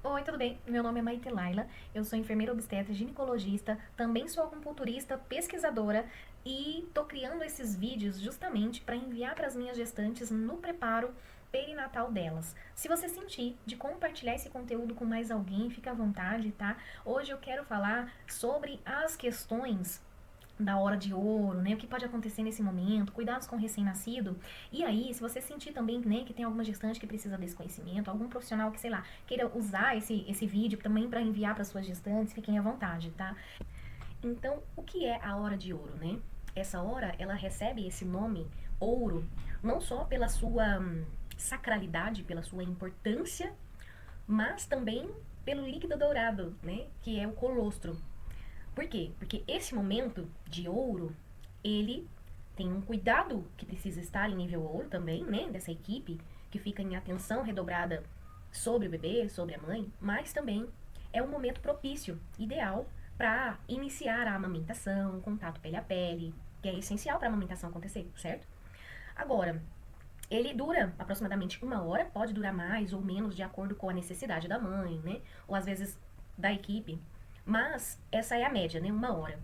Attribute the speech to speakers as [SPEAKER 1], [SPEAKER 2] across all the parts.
[SPEAKER 1] Oi, tudo bem? Meu nome é Maite Laila, eu sou enfermeira obstetra, ginecologista, também sou acupunturista, pesquisadora e tô criando esses vídeos justamente para enviar para as minhas gestantes no preparo perinatal delas. Se você sentir de compartilhar esse conteúdo com mais alguém, fica à vontade, tá? Hoje eu quero falar sobre as questões da hora de ouro, né? O que pode acontecer nesse momento, cuidados com o recém-nascido. E aí, se você sentir também, né, que tem alguma gestante que precisa desse conhecimento, algum profissional que, sei lá, queira usar esse vídeo também para enviar para suas gestantes, fiquem à vontade, tá? Então, o que é a hora de ouro, né? Essa hora, ela recebe esse nome ouro, não só pela sua sacralidade, pela sua importância, mas também pelo líquido dourado, né? Que é o colostro. Por quê? Porque esse momento de ouro, ele tem um cuidado que precisa estar em nível ouro também, né? Dessa equipe, que fica em atenção redobrada sobre o bebê, sobre a mãe, mas também é um momento propício, ideal, para iniciar a amamentação, contato pele a pele, que é essencial para a amamentação acontecer, certo? Agora, ele dura aproximadamente 1 hora, pode durar mais ou menos de acordo com a necessidade da mãe, né? Ou às vezes da equipe. Mas essa é a média, né? 1 hora.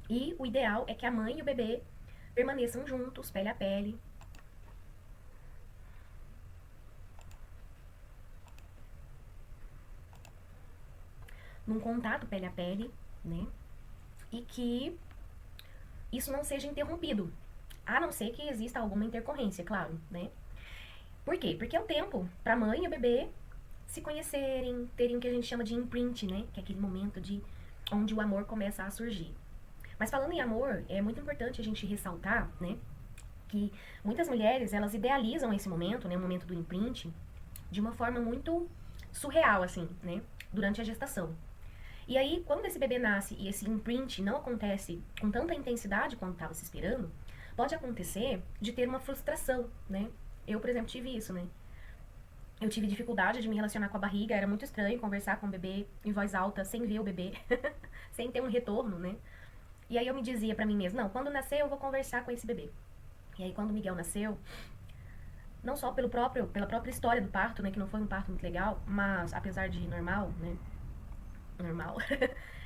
[SPEAKER 1] E o ideal é que a mãe e o bebê permaneçam juntos, pele a pele. Num contato pele a pele, né? E que isso não seja interrompido. A não ser que exista alguma intercorrência, claro, né? Por quê? Porque é o tempo para a mãe e o bebê se conhecerem, terem o que a gente chama de imprint, né? Que é aquele momento de onde o amor começa a surgir. Mas falando em amor, é muito importante a gente ressaltar, né? Que muitas mulheres, elas idealizam esse momento, né? O momento do imprint, de uma forma muito surreal, assim, né? Durante a gestação. E aí, quando esse bebê nasce e esse imprint não acontece com tanta intensidade quanto estava se esperando, pode acontecer de ter uma frustração, né? Eu, por exemplo, tive isso, né? Eu tive dificuldade de me relacionar com a barriga, era muito estranho conversar com o bebê em voz alta, sem ver o bebê, sem ter um retorno, né? E aí eu me dizia pra mim mesma, não, quando nascer eu vou conversar com esse bebê. E aí quando o Miguel nasceu, não só pela própria história do parto, né, que não foi um parto muito legal, mas apesar de normal, né, normal,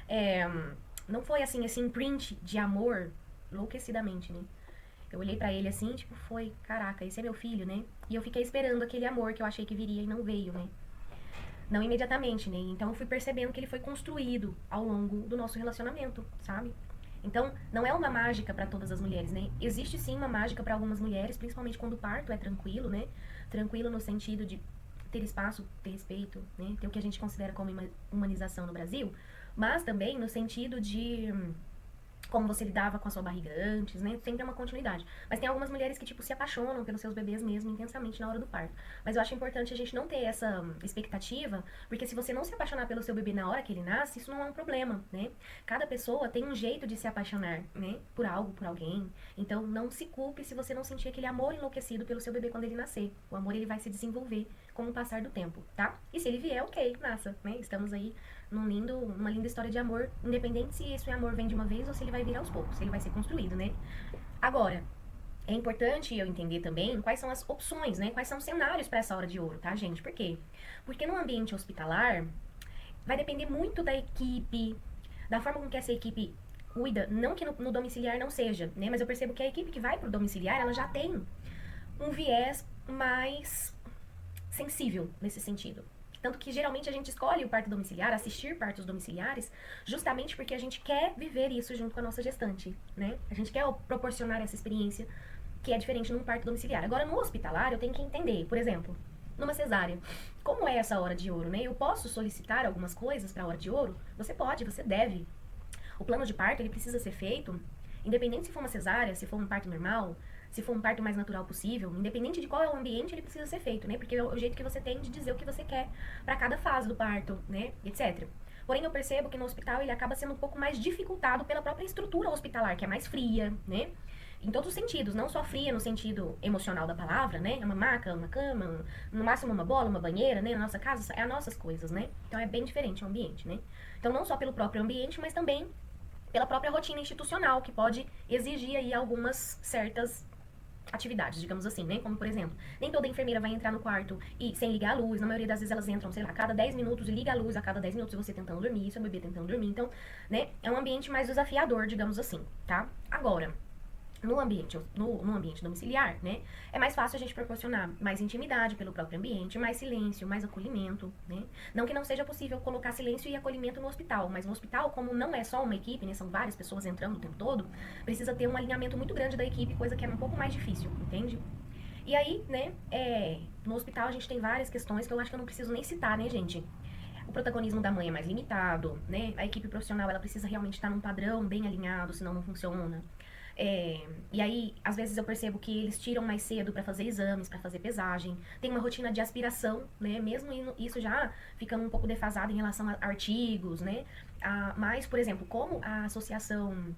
[SPEAKER 1] é, não foi assim, esse imprint de amor enlouquecidamente, né? Eu olhei pra ele assim, tipo, foi, caraca, esse é meu filho, né? E eu fiquei esperando aquele amor que eu achei que viria e não veio, né? Não imediatamente, né? Então eu fui percebendo que ele foi construído ao longo do nosso relacionamento, sabe? Então, não é uma mágica para todas as mulheres, né? Existe sim uma mágica para algumas mulheres, principalmente quando o parto é tranquilo, né? Tranquilo no sentido de ter espaço, ter respeito, né? Ter o que a gente considera como humanização no Brasil, mas também no sentido de como você lidava com a sua barriga antes, né? Sempre é uma continuidade. Mas tem algumas mulheres que, tipo, se apaixonam pelos seus bebês mesmo intensamente na hora do parto. Mas eu acho importante a gente não ter essa expectativa, porque se você não se apaixonar pelo seu bebê na hora que ele nasce, isso não é um problema, né? Cada pessoa tem um jeito de se apaixonar, né? Por algo, por alguém. Então não se culpe se você não sentir aquele amor enlouquecido pelo seu bebê quando ele nascer. O amor, ele vai se desenvolver com o passar do tempo, tá? E se ele vier, ok, nasça, né? Estamos aí numa linda história de amor, independente se esse amor vem de uma vez ou se ele vai vir aos poucos, se ele vai ser construído, né? Agora, é importante eu entender também quais são as opções, né? Quais são os cenários para essa hora de ouro, tá, gente? Por quê? Porque no ambiente hospitalar vai depender muito da equipe, da forma com que essa equipe cuida, não que no domiciliar não seja, né? Mas eu percebo que a equipe que vai pro domiciliar, ela já tem um viés mais sensível nesse sentido. Tanto que geralmente a gente escolhe o parto domiciliar, assistir partos domiciliares, justamente porque a gente quer viver isso junto com a nossa gestante, né? A gente quer proporcionar essa experiência que é diferente num parto domiciliar. Agora, no hospitalar, eu tenho que entender, por exemplo, numa cesárea, como é essa hora de ouro, né? Eu posso solicitar algumas coisas para a hora de ouro? Você pode, você deve. O plano de parto, ele precisa ser feito, independente se for uma cesárea, se for um parto normal, se for um parto mais natural possível, independente de qual é o ambiente, ele precisa ser feito, né? Porque é o jeito que você tem de dizer o que você quer para cada fase do parto, né? Etc. Porém, eu percebo que no hospital ele acaba sendo um pouco mais dificultado pela própria estrutura hospitalar, que é mais fria, né? Em todos os sentidos, não só fria no sentido emocional da palavra, né? É uma maca, uma cama, no máximo uma bola, uma banheira, né? Na nossa casa, é as nossas coisas, né? Então é bem diferente o ambiente, né? Então não só pelo próprio ambiente, mas também pela própria rotina institucional, que pode exigir aí algumas certas atividades, digamos assim, né? Como, por exemplo, nem toda enfermeira vai entrar no quarto e sem ligar a luz. Na maioria das vezes elas entram, sei lá, a cada 10 minutos e liga a luz, a cada 10 minutos você tentando dormir, seu bebê tentando dormir. Então, né, é um ambiente mais desafiador, digamos assim, tá? Agora, no ambiente domiciliar, né, é mais fácil a gente proporcionar mais intimidade pelo próprio ambiente, mais silêncio, mais acolhimento, né? Não que não seja possível colocar silêncio e acolhimento no hospital, mas no hospital, como não é só uma equipe, né, são várias pessoas entrando o tempo todo, precisa ter um alinhamento muito grande da equipe, coisa que é um pouco mais difícil, entende? E aí, né, no hospital a gente tem várias questões que eu acho que eu não preciso nem citar, né, gente? O protagonismo da mãe é mais limitado, né? A equipe profissional, ela precisa realmente estar num padrão bem alinhado, senão não funciona. E aí, às vezes eu percebo que eles tiram mais cedo para fazer exames, para fazer pesagem. Tem uma rotina de aspiração, né? Mesmo isso já ficando um pouco defasado em relação a artigos, né? Mas, por exemplo, como a Associação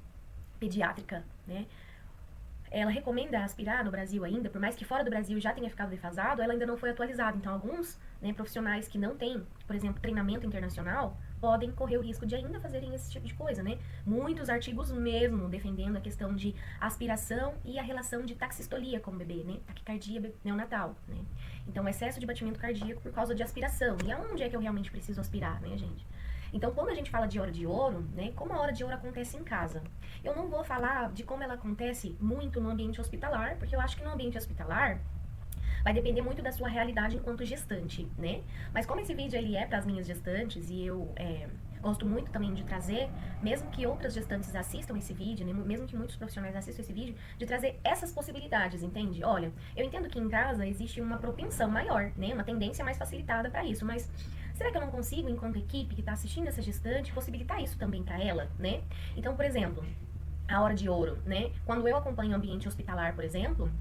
[SPEAKER 1] Pediátrica, né? Ela recomenda aspirar no Brasil ainda, por mais que fora do Brasil já tenha ficado defasado, ela ainda não foi atualizada. Então, alguns, né, profissionais que não têm, por exemplo, treinamento internacional, podem correr o risco de ainda fazerem esse tipo de coisa, né? Muitos artigos mesmo defendendo a questão de aspiração e a relação de taxistolia com o bebê, né? Taquicardia neonatal, né? Então, excesso de batimento cardíaco por causa de aspiração. E aonde é que eu realmente preciso aspirar, né, gente? Então, quando a gente fala de hora de ouro, né, como a hora de ouro acontece em casa, eu não vou falar de como ela acontece muito no ambiente hospitalar, porque eu acho que no ambiente hospitalar vai depender muito da sua realidade enquanto gestante, né? Mas como esse vídeo ele é para as minhas gestantes e eu gosto muito também de trazer, mesmo que outras gestantes assistam esse vídeo, né, mesmo que muitos profissionais assistam esse vídeo, de trazer essas possibilidades, entende? Olha, eu entendo que em casa existe uma propensão maior, né, uma tendência mais facilitada para isso, mas será que eu não consigo, enquanto equipe que está assistindo essa gestante, possibilitar isso também para ela, né? Então, por exemplo, a hora de ouro, né? Quando eu acompanho o ambiente hospitalar, por exemplo,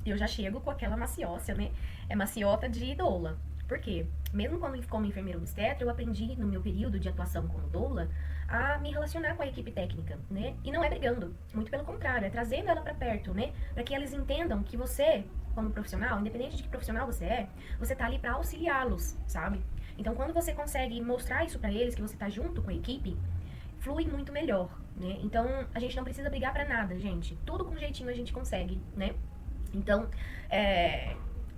[SPEAKER 1] eu já chego com aquela maciota, né? É maciota de doula. Por quê? Mesmo como enfermeira obstetra, eu aprendi no meu período de atuação como doula a me relacionar com a equipe técnica, né? E não é brigando, muito pelo contrário, é trazendo ela para perto, né? Para que eles entendam que você, como profissional, independente de que profissional você tá ali para auxiliá-los, sabe? Então, quando você consegue mostrar isso para eles, que você tá junto com a equipe, flui muito melhor, né? Então, a gente não precisa brigar para nada, gente. Tudo com jeitinho a gente consegue, né? Então,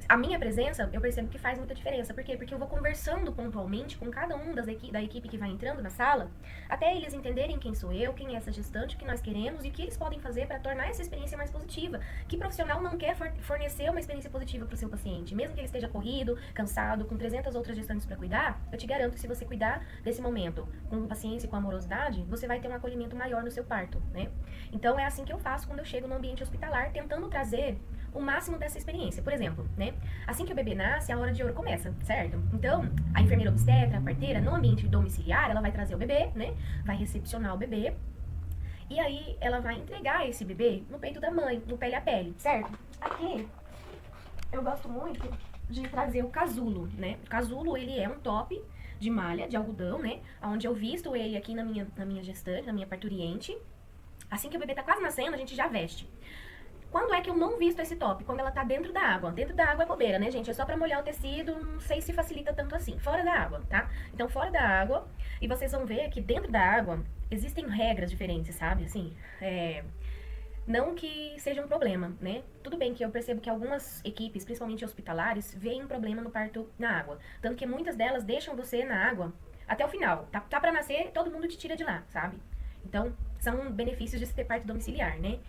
[SPEAKER 1] a minha presença, eu percebo que faz muita diferença. Por quê? Porque eu vou conversando pontualmente com cada um da equipe que vai entrando na sala, até eles entenderem quem sou eu, quem é essa gestante, o que nós queremos e o que eles podem fazer para tornar essa experiência mais positiva. Que profissional não quer fornecer uma experiência positiva para o seu paciente? Mesmo que ele esteja corrido, cansado, com 300 outras gestantes para cuidar, eu te garanto que se você cuidar desse momento com paciência e com amorosidade, você vai ter um acolhimento maior no seu parto, né? Então, é assim que eu faço quando eu chego no ambiente hospitalar, tentando trazer o máximo dessa experiência. Por exemplo, né? Assim que o bebê nasce, a hora de ouro começa, certo? Então, a enfermeira obstetra, a parteira, no ambiente domiciliar, ela vai trazer o bebê, né? Vai recepcionar o bebê. E aí, ela vai entregar esse bebê no peito da mãe, no pele a pele, certo? Aqui, eu gosto muito de trazer o casulo, né? O casulo, ele é um top de malha, de algodão, né? Onde eu visto ele aqui na minha gestante, na minha parturiente. Assim que o bebê tá quase nascendo, a gente já veste. Quando é que eu não visto esse top? Quando ela tá dentro da água. Dentro da água é bobeira, né, gente? É só pra molhar o tecido, não sei se facilita tanto assim. Fora da água, tá? Então, fora da água, e vocês vão ver que dentro da água existem regras diferentes, sabe? Assim, não que seja um problema, né? Tudo bem que eu percebo que algumas equipes, principalmente hospitalares, veem um problema no parto na água. Tanto que muitas delas deixam você na água até o final. Tá pra nascer, todo mundo te tira de lá, sabe? Então, são benefícios de se ter parto domiciliar, né?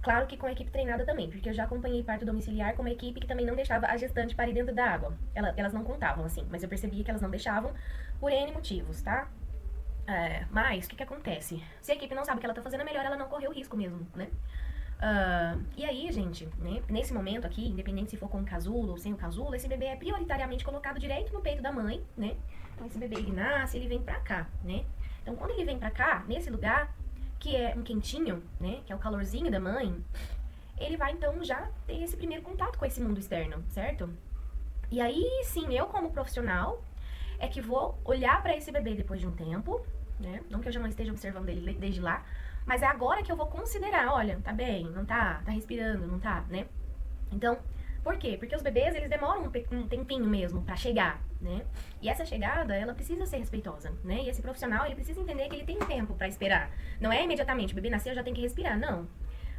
[SPEAKER 1] Claro que com a equipe treinada também, porque eu já acompanhei parto domiciliar com uma equipe que também não deixava a gestante parir dentro da água. Elas não contavam, assim, mas eu percebia que elas não deixavam por N motivos, tá? Mas, o que acontece? Se a equipe não sabe o que ela tá fazendo, é melhor ela não correr o risco mesmo, né? E aí, gente, né, nesse momento aqui, independente se for com o casulo ou sem o casulo, esse bebê é prioritariamente colocado direito no peito da mãe, né? Então, esse bebê, ele nasce, ele vem pra cá, né? Então, quando ele vem pra cá, nesse lugar, que é um quentinho, né, que é o calorzinho da mãe, ele vai, então, já ter esse primeiro contato com esse mundo externo, certo? E aí, sim, eu como profissional, é que vou olhar pra esse bebê depois de um tempo, né, não que eu já não esteja observando ele desde lá, mas é agora que eu vou considerar, olha, tá bem, não tá, tá respirando, não tá, né? Então, por quê? Porque os bebês, eles demoram um tempinho mesmo pra chegar, né? E essa chegada, ela precisa ser respeitosa, né? E esse profissional, ele precisa entender que ele tem tempo pra esperar. Não é imediatamente, o bebê nasceu, já tem que respirar, não.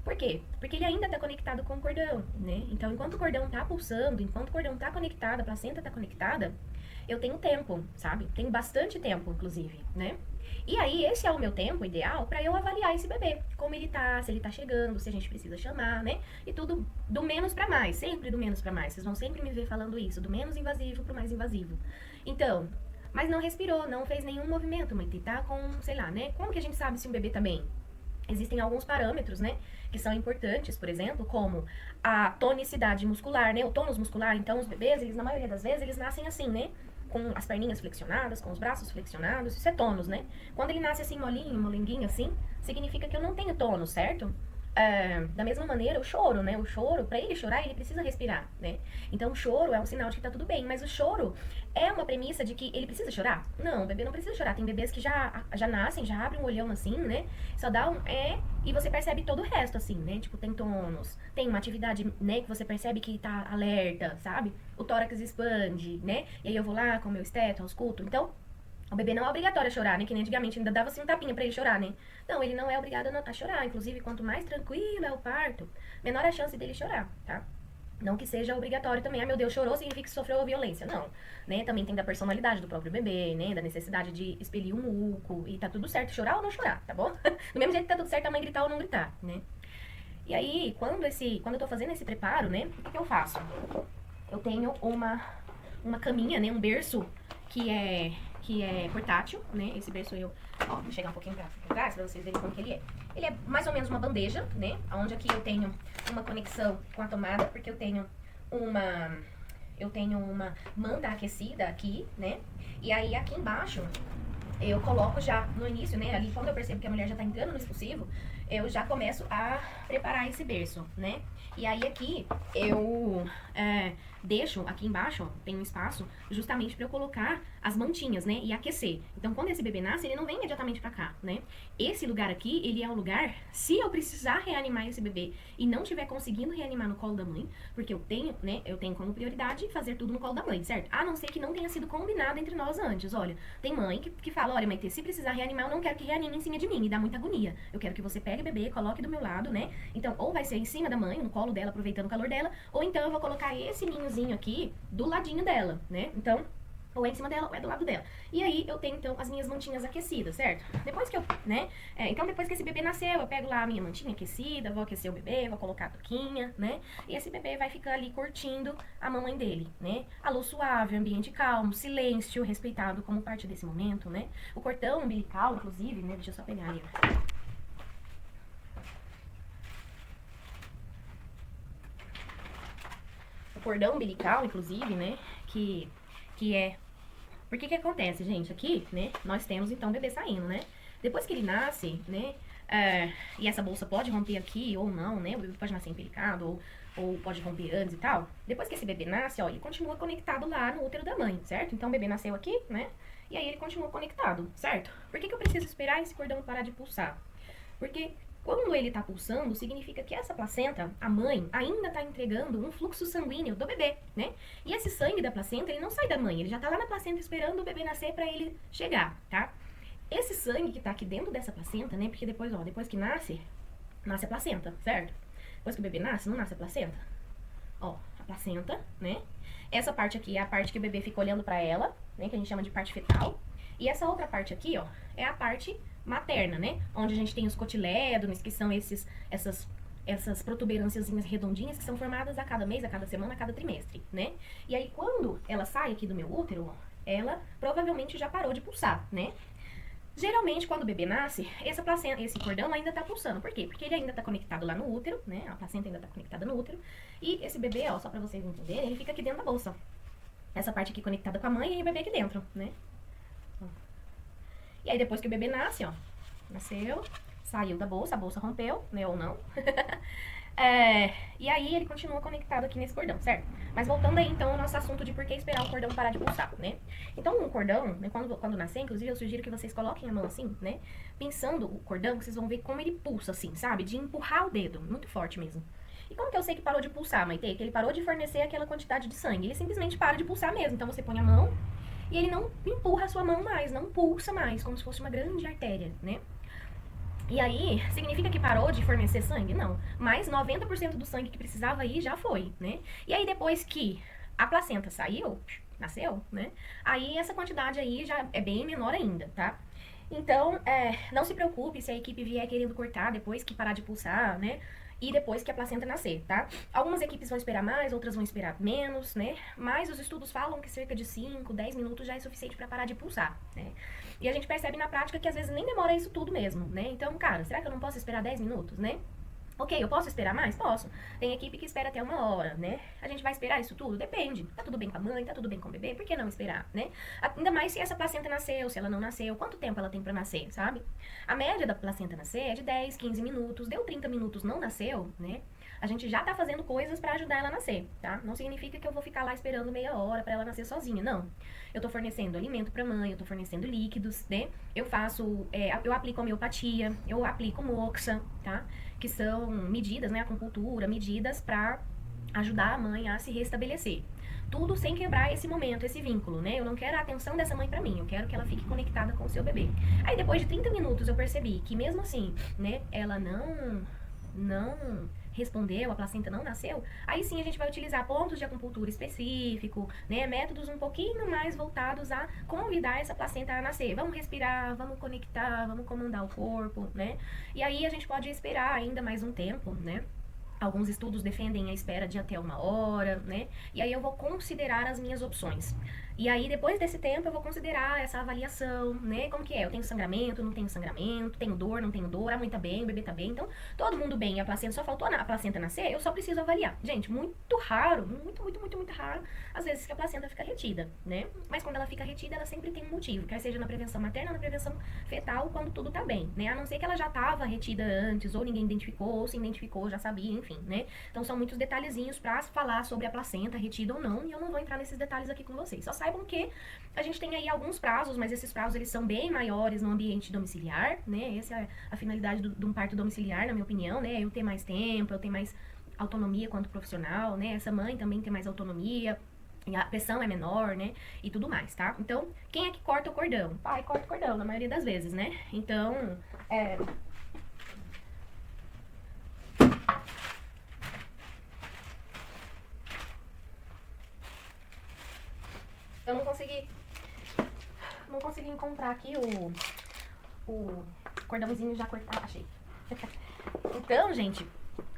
[SPEAKER 1] Por quê? Porque ele ainda tá conectado com o cordão, né? Então, enquanto o cordão tá pulsando, enquanto o cordão tá conectado, a placenta tá conectada, eu tenho tempo, sabe? Tenho bastante tempo, inclusive, né? E aí, esse é o meu tempo ideal para eu avaliar esse bebê. Como ele tá, se ele tá chegando, se a gente precisa chamar, né? E tudo do menos para mais, sempre do menos para mais. Vocês vão sempre me ver falando isso, do menos invasivo pro mais invasivo. Então, mas não respirou, não fez nenhum movimento, mãe. Tá com, sei lá, né? Como que a gente sabe se um bebê tá bem? Existem alguns parâmetros, né, que são importantes, por exemplo, como a tonicidade muscular, né, o tônus muscular. Então, os bebês, eles, na maioria das vezes, eles nascem assim, né, com as perninhas flexionadas, com os braços flexionados, isso é tônus, né? Quando ele nasce assim, molinho, molenguinho assim, significa que eu não tenho tônus, certo? Da mesma maneira, o choro, né? O choro, para ele chorar, ele precisa respirar, né? Então, o choro é um sinal de que tá tudo bem, mas o choro é uma premissa de que ele precisa chorar? Não, o bebê não precisa chorar. Tem bebês que já nascem, já abrem um olhão assim, né? Só dá um e você percebe todo o resto, assim, né? Tipo, tem tônus, tem uma atividade, né, que você percebe que tá alerta, sabe? O tórax expande, né? E aí eu vou lá com o meu esteto, ausculto. Então, o bebê não é obrigatório a chorar, né? Que nem antigamente ainda dava assim um tapinha pra ele chorar, né? Não, ele não é obrigado a chorar. Inclusive, quanto mais tranquilo é o parto, menor a chance dele chorar, tá? Não que seja obrigatório também, meu Deus, chorou, significa que sofreu violência. Não, né? Também tem da personalidade do próprio bebê, né? Da necessidade de expelir um muco. E tá tudo certo chorar ou não chorar, tá bom? Do mesmo jeito que tá tudo certo a mãe gritar ou não gritar, né? E aí, quando eu tô fazendo esse preparo, né? O que eu faço? Eu tenho uma caminha, né? Um berço que é portátil, né? Esse berço vou chegar um pouquinho pra trás pra vocês verem como que ele é. Ele é mais ou menos uma bandeja, né? Onde aqui eu tenho uma conexão com a tomada, porque eu tenho uma manta aquecida aqui, né? E aí aqui embaixo eu coloco já no início, né? Ali quando eu percebo que a mulher já tá entrando no expulsivo, eu já começo a preparar esse berço, né? E aí aqui eu deixo aqui embaixo, ó, tem um espaço justamente para eu colocar as mantinhas, né? E aquecer. Então quando esse bebê nasce, ele não vem imediatamente pra cá, né? Esse lugar aqui, ele é um lugar, se eu precisar reanimar esse bebê e não estiver conseguindo reanimar no colo da mãe, porque eu tenho, né? Eu tenho como prioridade fazer tudo no colo da mãe, certo? A não ser que não tenha sido combinado entre nós antes. Olha, tem mãe que fala, olha, mãe, se precisar reanimar, eu não quero que reanime em cima de mim, me dá muita agonia. Eu quero que você pegue o bebê, coloque do meu lado, né? Então, ou vai ser em cima da mãe, no colo dela, aproveitando o calor dela, ou então eu vou colocar esse ninhozinho aqui do ladinho dela, né? Então, ou é em cima dela, ou é do lado dela. E aí, eu tenho, então, as minhas mantinhas aquecidas, certo? Depois que eu, né? Então, depois que esse bebê nasceu, eu pego lá a minha mantinha aquecida, vou aquecer o bebê, vou colocar a toquinha, né? E esse bebê vai ficar ali curtindo a mamãe dele, né? A luz suave, ambiente calmo, silêncio respeitado como parte desse momento, né? O cordão umbilical, inclusive, né? Deixa eu só pegar ali, o cordão umbilical, inclusive, né? Que é... Porque que acontece, gente? Aqui, né? Nós temos, então, o bebê saindo, né? Depois que ele nasce, né? E essa bolsa pode romper aqui ou não, né? O bebê pode nascer empelicado ou pode romper antes e tal. Depois que esse bebê nasce, ó, ele continua conectado lá no útero da mãe, certo? Então, o bebê nasceu aqui, né? E aí ele continua conectado, certo? Por que eu preciso esperar esse cordão parar de pulsar? Porque quando ele está pulsando, significa que essa placenta, a mãe, ainda está entregando um fluxo sanguíneo do bebê, né? E esse sangue da placenta, ele não sai da mãe, ele já está lá na placenta esperando o bebê nascer para ele chegar, tá? Esse sangue que está aqui dentro dessa placenta, né? Porque depois, ó, depois que nasce a placenta, certo? Depois que o bebê nasce, não nasce a placenta? Ó, a placenta, né? Essa parte aqui é a parte que o bebê fica olhando para ela, né? Que a gente chama de parte fetal. E essa outra parte aqui, ó, é a parte materna, né? Onde a gente tem os cotilédones, que são essas protuberânciazinhas redondinhas que são formadas a cada mês, a cada semana, a cada trimestre, né? E aí, quando ela sai aqui do meu útero, ela provavelmente já parou de pulsar, né? Geralmente, quando o bebê nasce, essa placenta, esse cordão ainda tá pulsando. Por quê? Porque ele ainda tá conectado lá no útero, né? A placenta ainda tá conectada no útero. E esse bebê, ó, só pra vocês entenderem, ele fica aqui dentro da bolsa. Essa parte aqui conectada com a mãe e o bebê aqui dentro, né? E aí, depois que o bebê nasce, ó, nasceu, saiu da bolsa, a bolsa rompeu, né, ou não. E aí, ele continua conectado aqui nesse cordão, certo? Mas voltando aí, então, ao nosso assunto de por que esperar o cordão parar de pulsar, né? Então, um cordão, né, quando nascer, inclusive, eu sugiro que vocês coloquem a mão assim, né? Pensando o cordão, que vocês vão ver como ele pulsa, assim, sabe? De empurrar o dedo, muito forte mesmo. E como que eu sei que parou de pulsar, Maite? Que ele parou de fornecer aquela quantidade de sangue. Ele simplesmente para de pulsar mesmo. Então, você põe a mão e ele não empurra a sua mão mais, não pulsa mais, como se fosse uma grande artéria, né? E aí, significa que parou de fornecer sangue? Não. Mas 90% do sangue que precisava ir já foi, né? E aí, depois que a placenta saiu, nasceu, né? Aí essa quantidade aí já é bem menor ainda, tá? Então, não se preocupe se a equipe vier querendo cortar depois que parar de pulsar, né? E depois que a placenta nascer, tá? Algumas equipes vão esperar mais, outras vão esperar menos, né? Mas os estudos falam que cerca de 5, 10 minutos já é suficiente para parar de pulsar, né? E a gente percebe na prática que às vezes nem demora isso tudo mesmo, né? Então, cara, será que eu não posso esperar 10 minutos, né? Ok, eu posso esperar mais? Posso. Tem equipe que espera até 1 hora, né? A gente vai esperar isso tudo? Depende. Tá tudo bem com a mãe, tá tudo bem com o bebê, por que não esperar, né? Ainda mais se essa placenta nasceu, se ela não nasceu, quanto tempo ela tem pra nascer, sabe? A média da placenta nascer é de 10, 15 minutos, deu 30 minutos, não nasceu, né? A gente já tá fazendo coisas pra ajudar ela a nascer, tá? Não significa que eu vou ficar lá esperando meia hora pra ela nascer sozinha, não. Eu tô fornecendo alimento pra mãe, eu tô fornecendo líquidos, né? Eu faço, eu aplico homeopatia, eu aplico moxa, tá? Que são medidas, né, acupuntura, medidas para ajudar a mãe a se restabelecer. Tudo sem quebrar esse momento, esse vínculo, né? Eu não quero a atenção dessa mãe para mim, eu quero que ela fique conectada com o seu bebê. Aí depois de 30 minutos eu percebi que mesmo assim, né, ela não respondeu, a placenta não nasceu, aí sim a gente vai utilizar pontos de acupuntura específico, né, métodos um pouquinho mais voltados a convidar essa placenta a nascer. Vamos respirar, vamos conectar, vamos comandar o corpo, né? E aí a gente pode esperar ainda mais um tempo, né? Alguns estudos defendem a espera de até 1 hora, né? E aí eu vou considerar as minhas opções. E aí, depois desse tempo, eu vou considerar essa avaliação, né? Como que é? Eu tenho sangramento, não tenho sangramento, tenho dor, não tenho dor, a mãe tá bem, o bebê tá bem. Então, todo mundo bem, a placenta só faltou a placenta nascer, eu só preciso avaliar. Gente, muito raro, muito raro, às vezes que a placenta fica retida, né? Mas quando ela fica retida, ela sempre tem um motivo, quer seja na prevenção materna ou na prevenção fetal, quando tudo tá bem, né? A não ser que ela já tava retida antes, ou ninguém identificou, ou se identificou, já sabia, enfim, né? Então, são muitos detalhezinhos pra falar sobre a placenta retida ou não, e eu não vou entrar nesses detalhes aqui com vocês. Só saibam que a gente tem aí alguns prazos, mas esses prazos eles são bem maiores no ambiente domiciliar, né? Essa é a finalidade de um parto domiciliar, na minha opinião, né? Eu ter mais tempo, eu ter mais autonomia quanto profissional, né? Essa mãe também tem mais autonomia, a pressão é menor, né? E tudo mais, tá? Então, quem é que corta o cordão? Pai corta o cordão, na maioria das vezes, né? Então, eu não consegui encontrar aqui o cordãozinho já cortado, achei. Então, gente,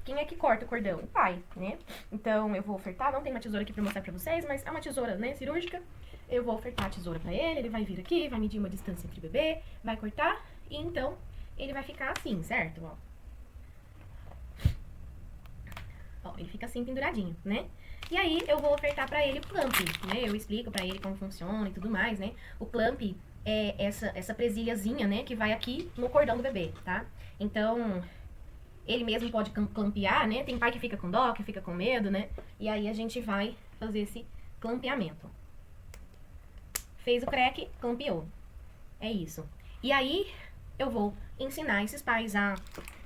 [SPEAKER 1] quem é que corta o cordão? O pai, né? Então, eu vou ofertar, não tem uma tesoura aqui pra mostrar pra vocês, mas é uma tesoura, né, cirúrgica. Eu vou ofertar a tesoura pra ele vai vir aqui, vai medir uma distância entre o bebê, vai cortar, e então ele vai ficar assim, certo? Ó, ele fica assim penduradinho, né? E aí eu vou ofertar pra ele o clamp, né? Eu explico pra ele como funciona e tudo mais, né? O clamp é essa presilhazinha, né, que vai aqui no cordão do bebê, tá? Então, ele mesmo pode clampear, né? Tem pai que fica com dó, que fica com medo, né? E aí a gente vai fazer esse clampeamento. Fez o crack, clampeou. É isso. E aí eu vou ensinar esses pais a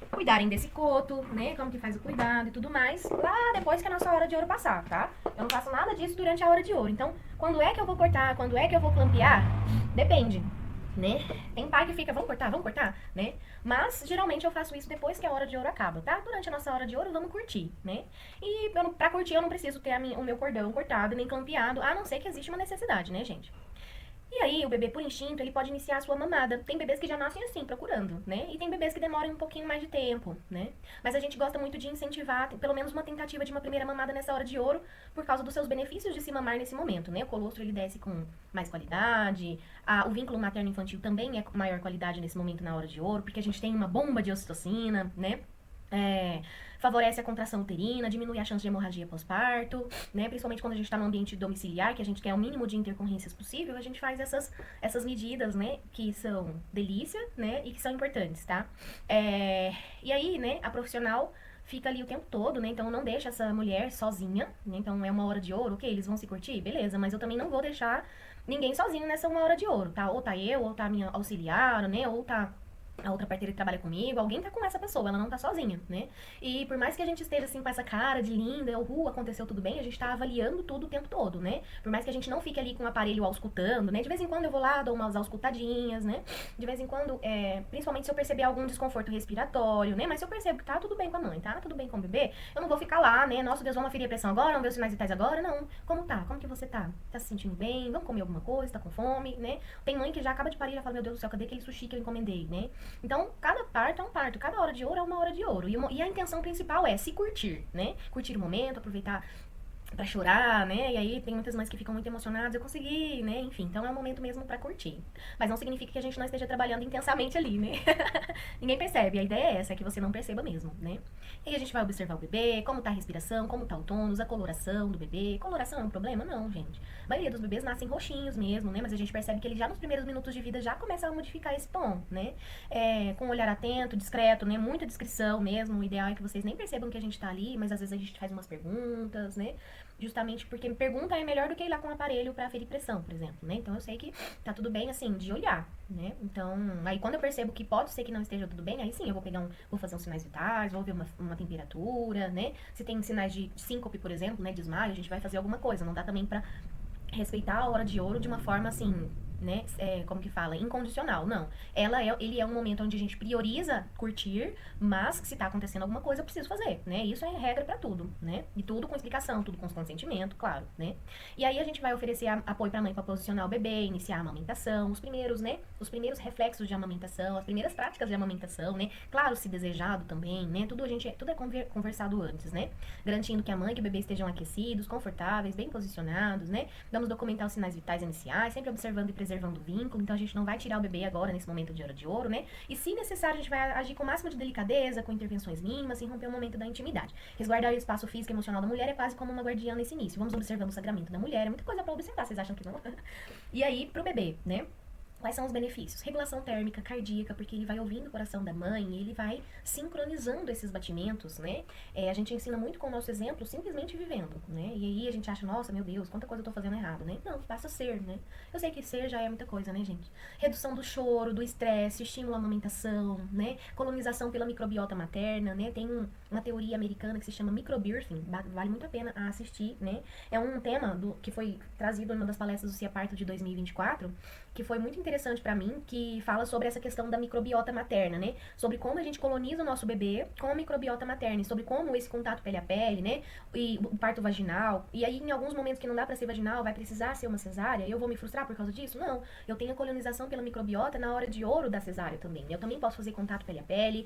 [SPEAKER 1] cuidarem desse coto, né? Como que faz o cuidado e tudo mais, lá depois que a nossa hora de ouro passar, tá? Eu não faço nada disso durante a hora de ouro. Então, quando é que eu vou cortar? Quando é que eu vou clampear? Depende, né? Tem pai que fica, vamos cortar, né? Mas, geralmente, eu faço isso depois que a hora de ouro acaba, tá? Durante a nossa hora de ouro, vamos curtir, né? E pra curtir, eu não preciso ter o meu cordão cortado nem clampeado, a não ser que existe uma necessidade, né, gente? E aí, o bebê, por instinto, ele pode iniciar a sua mamada. Tem bebês que já nascem assim, procurando, né? E tem bebês que demoram um pouquinho mais de tempo, né? Mas a gente gosta muito de incentivar, pelo menos uma tentativa de uma primeira mamada nessa hora de ouro, por causa dos seus benefícios de se mamar nesse momento, né? O colostro, ele desce com mais qualidade, o vínculo materno-infantil também é com maior qualidade nesse momento na hora de ouro, porque a gente tem uma bomba de ocitocina, né? Favorece a contração uterina, diminui a chance de hemorragia pós-parto, né? Principalmente quando a gente está no ambiente domiciliar, que a gente quer o mínimo de intercorrências possível, a gente faz essas medidas, né? Que são delícia, né? E que são importantes, tá? E aí, né? A profissional fica ali o tempo todo, né? Então não deixa essa mulher sozinha, né? Então é 1 hora de ouro, ok? Eles vão se curtir, beleza, mas eu também não vou deixar ninguém sozinho nessa 1 hora de ouro, tá? Ou tá eu, ou tá a minha auxiliar, né? Ou tá a outra parteira que trabalha comigo, alguém tá com essa pessoa, ela não tá sozinha, né? E por mais que a gente esteja assim com essa cara de linda, aconteceu tudo bem, a gente tá avaliando tudo o tempo todo, né? Por mais que a gente não fique ali com o aparelho auscultando, né? De vez em quando eu vou lá, dou umas auscultadinhas, né? De vez em quando, principalmente se eu perceber algum desconforto respiratório, né? Mas se eu percebo que tá tudo bem com a mãe, tá tudo bem com o bebê, eu não vou ficar lá, né? Nossa, Deus, vamos aferir a pressão agora, vamos ver os sinais vitais agora, não. Como tá? Como que você tá? Tá se sentindo bem? Vamos comer alguma coisa? Tá com fome, né? Tem mãe que já acaba de parir e já fala, meu Deus do céu, cadê aquele sushi que eu encomendei, né? Então, cada parto é um parto, cada hora de ouro é uma hora de ouro. E a intenção principal é se curtir, né? Curtir o momento, aproveitar pra chorar, né? E aí tem muitas mães que ficam muito emocionadas, eu consegui, né? Enfim, então é um momento mesmo pra curtir. Mas não significa que a gente não esteja trabalhando intensamente ali, né? Ninguém percebe, a ideia é essa, é que você não perceba mesmo, né? E aí a gente vai observar o bebê, como tá a respiração, como tá o tônus, a coloração do bebê. Coloração é um problema? Não, gente. A maioria dos bebês nascem roxinhos mesmo, né? Mas a gente percebe que ele já nos primeiros minutos de vida já começa a modificar esse tom, né? Com um olhar atento, discreto, né? Muita discrição mesmo. O ideal é que vocês nem percebam que a gente tá ali, mas às vezes a gente faz umas perguntas, né? Justamente porque pergunta é melhor do que ir lá com o aparelho pra aferir pressão, por exemplo, né? Então eu sei que tá tudo bem, assim, de olhar, né? Então, aí quando eu percebo que pode ser que não esteja tudo bem, aí sim eu vou fazer uns sinais vitais, vou ver uma temperatura, né? Se tem sinais de síncope, por exemplo, né? Desmaio, a gente vai fazer alguma coisa. Não dá também pra respeitar a hora de ouro de uma forma assim, né? Como que fala? Incondicional. Não. Ele é um momento onde a gente prioriza curtir, mas se tá acontecendo alguma coisa, eu preciso fazer, né? Isso é regra pra tudo, né? E tudo com explicação, tudo com consentimento, claro, né? E aí a gente vai oferecer apoio pra mãe pra posicionar o bebê, iniciar a amamentação, os primeiros, né? Os primeiros reflexos de amamentação, as primeiras práticas de amamentação, né? Claro, se desejado também, né? Tudo é conversado antes, né? Garantindo que a mãe e que o bebê estejam aquecidos, confortáveis, bem posicionados, né? Vamos documentar os sinais vitais iniciais, sempre observando e preservando o vínculo. Então a gente não vai tirar o bebê agora nesse momento de hora de ouro, né? E se necessário, a gente vai agir com o máximo de delicadeza, com intervenções mínimas, sem romper o momento da intimidade. Resguardar o espaço físico e emocional da mulher é quase como uma guardiã nesse início. Vamos observando o sagramento da mulher, é muita coisa pra observar, vocês acham que não? E aí, pro bebê, né? Quais são os benefícios? Regulação térmica, cardíaca, porque ele vai ouvindo o coração da mãe e ele vai sincronizando esses batimentos, né? A gente ensina muito com o nosso exemplo, simplesmente vivendo, né? E aí a gente acha, nossa, meu Deus, quanta coisa eu tô fazendo errado, né? Não, basta ser, né? Eu sei que ser já é muita coisa, né, gente? Redução do choro, do estresse, estímulo à amamentação, né? Colonização pela microbiota materna, né? Tem uma teoria americana que se chama microbirthing, vale muito a pena assistir, né? É um tema que foi trazido em uma das palestras do Cia Parto de 2024, que foi muito interessante pra mim, que fala sobre essa questão da microbiota materna, né? Sobre como a gente coloniza o nosso bebê com a microbiota materna, e sobre como esse contato pele a pele, né? E o parto vaginal. E aí, em alguns momentos que não dá pra ser vaginal, vai precisar ser uma cesárea, eu vou me frustrar por causa disso? Não. Eu tenho a colonização pela microbiota na hora de ouro da cesárea também. Eu também posso fazer contato pele a pele.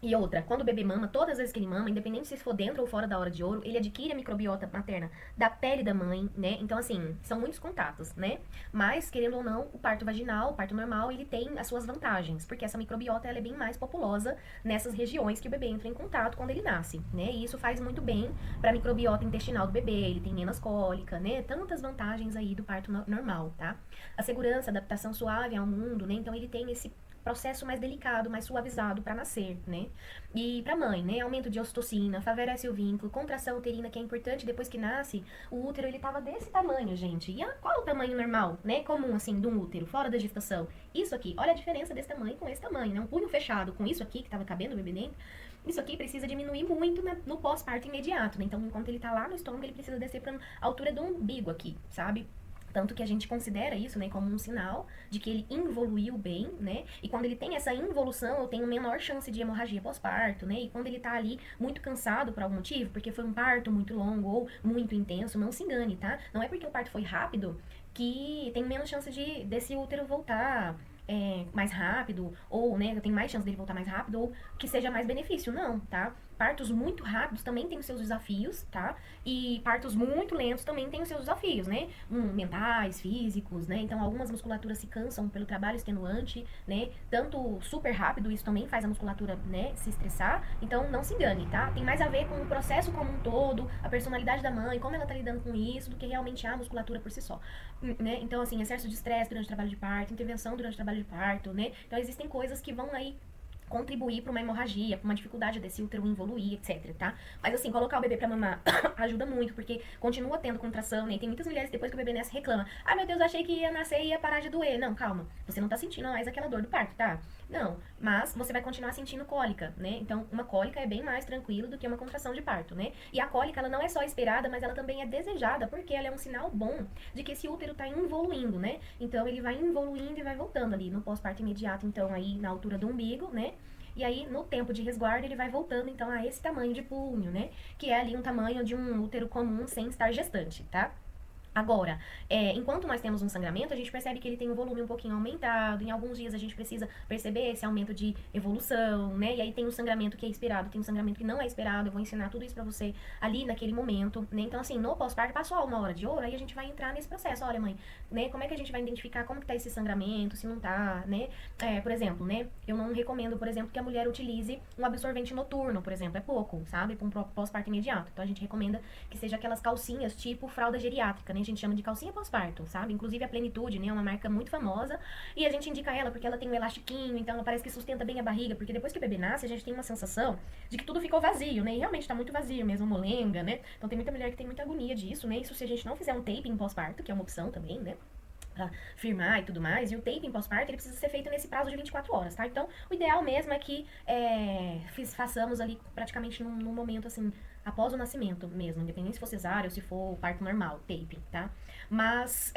[SPEAKER 1] E outra, quando o bebê mama, todas as vezes que ele mama, independente se for dentro ou fora da hora de ouro, ele adquire a microbiota materna da pele da mãe, né? Então, assim, são muitos contatos, né? Mas, querendo ou não, o parto vaginal, o parto normal, ele tem as suas vantagens, porque essa microbiota, ela é bem mais populosa nessas regiões que o bebê entra em contato quando ele nasce, né? E isso faz muito bem para a microbiota intestinal do bebê, ele tem menos cólica, né? Tantas vantagens aí do parto normal, tá? A segurança, a adaptação suave ao mundo, né? Então, ele tem esse processo mais delicado, mais suavizado para nascer, né? E pra mãe, né? Aumento de ocitocina, favorece o vínculo, contração uterina, que é importante depois que nasce. O útero, ele tava desse tamanho, gente. E qual é o tamanho normal, né? Comum, assim, de um útero, fora da gestação? Isso aqui, olha a diferença desse tamanho com esse tamanho, né? Um punho fechado com isso aqui, que tava cabendo o bebê dentro. Isso aqui precisa diminuir muito no pós-parto imediato, né? Então, enquanto ele tá lá no estômago, ele precisa descer pra altura do umbigo aqui, sabe? Tanto que a gente considera isso, né, como um sinal de que ele evoluiu bem, né? E quando ele tem essa involução, eu tenho menor chance de hemorragia pós-parto, né? E quando ele tá ali muito cansado por algum motivo, porque foi um parto muito longo ou muito intenso, não se engane, tá? Não é porque o parto foi rápido que tem menos chance desse útero voltar mais rápido, ou, né, tem mais chance dele voltar mais rápido, ou que seja mais benefício, não, tá? Partos muito rápidos também têm os seus desafios, tá? E partos muito lentos também têm os seus desafios, né? Mentais, físicos, né? Então, algumas musculaturas se cansam pelo trabalho extenuante, né? Tanto super rápido, isso também faz a musculatura, né, se estressar. Então, não se engane, tá? Tem mais a ver com o processo como um todo, a personalidade da mãe, como ela tá lidando com isso, do que realmente a musculatura por si só, né? Então, assim, excesso de estresse durante o trabalho de parto, intervenção durante o trabalho de parto, né? Então, existem coisas que vão aí contribuir para uma hemorragia, para uma dificuldade desse útero involuir, etc, tá? Mas assim, colocar o bebê para mamar ajuda muito, porque continua tendo contração, né? E tem muitas mulheres depois que o bebê nasce reclamam: "Ah, meu Deus, achei que ia nascer e ia parar de doer". Não, calma. Você não tá sentindo mais aquela dor do parto, tá? Não, mas você vai continuar sentindo cólica, né? Então, uma cólica é bem mais tranquilo do que uma contração de parto, né? E a cólica, ela não é só esperada, mas ela também é desejada, porque ela é um sinal bom de que esse útero tá involuindo, né? Então, ele vai involuindo e vai voltando ali no pós-parto imediato, então, aí na altura do umbigo, né? E aí, no tempo de resguardo, ele vai voltando, então, a esse tamanho de punho, né? Que é ali um tamanho de um útero comum sem estar gestante, tá? Agora, enquanto nós temos um sangramento, a gente percebe que ele tem um volume um pouquinho aumentado. Em alguns dias a gente precisa perceber esse aumento de evolução, né? E aí tem o sangramento que é esperado, tem o sangramento que não é esperado. Eu vou ensinar tudo isso pra você ali naquele momento, né? Então, assim, no pós-parto, passou uma hora de ouro, aí a gente vai entrar nesse processo. Olha, mãe, né? Como é que a gente vai identificar como que tá esse sangramento, se não tá, né? Por exemplo, né? Eu não recomendo, por exemplo, que a mulher utilize um absorvente noturno, por exemplo. É pouco, sabe? Pra um pós-parto imediato. Então, a gente recomenda que seja aquelas calcinhas tipo fralda geriátrica, né? A gente chama de calcinha pós-parto, sabe? Inclusive a Plenitude, né? É uma marca muito famosa. E a gente indica ela porque ela tem um elastiquinho, então ela parece que sustenta bem a barriga. Porque depois que o bebê nasce, a gente tem uma sensação de que tudo ficou vazio, né? E realmente tá muito vazio mesmo, molenga, né? Então tem muita mulher que tem muita agonia disso, né? Isso se a gente não fizer um taping pós-parto, que é uma opção também, né? Pra firmar e tudo mais. E o taping pós-parto, ele precisa ser feito nesse prazo de 24 horas, tá? Então, o ideal mesmo é que façamos ali praticamente num momento, assim, após o nascimento mesmo, independente se for cesárea ou se for parto normal, taping, tá? Mas,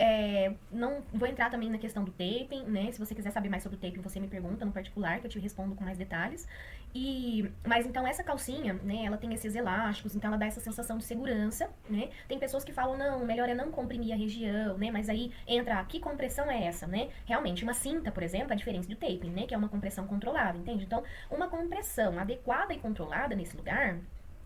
[SPEAKER 1] não vou entrar também na questão do taping, né? Se você quiser saber mais sobre o taping, você me pergunta no particular, que eu te respondo com mais detalhes. Mas então essa calcinha, né, ela tem esses elásticos, então ela dá essa sensação de segurança, né? Tem pessoas que falam: "Não, melhor é não comprimir a região", né? Mas aí entra, que compressão é essa, né? Realmente, uma cinta, por exemplo, é diferente do taping, né? Que é uma compressão controlada, entende? Então, uma compressão adequada e controlada nesse lugar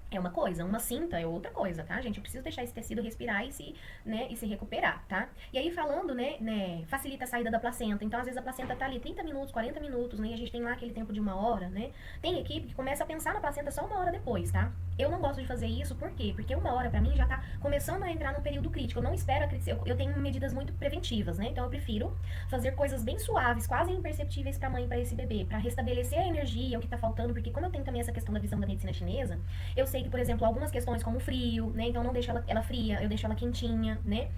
[SPEAKER 1] é uma coisa, uma cinta é outra coisa, tá, gente? Eu preciso deixar esse tecido respirar e se recuperar, tá? E aí, falando, né, facilita a saída da placenta. Então, às vezes, a placenta tá ali 30 minutos, 40 minutos, né? E a gente tem lá aquele tempo de 1 hora, né? Tem equipe que começa a pensar na placenta só 1 hora depois, tá? Eu não gosto de fazer isso, por quê? Porque 1 hora, pra mim, já tá começando a entrar num período crítico. Eu não espero eu tenho medidas muito preventivas, né? Então, eu prefiro fazer coisas bem suaves, quase imperceptíveis pra mãe e pra esse bebê, pra restabelecer a energia, o que tá faltando, porque como eu tenho também essa questão da visão da medicina chinesa, eu sei que, por exemplo, algumas questões como frio, né? Então não deixo ela fria, eu deixo ela quentinha, né?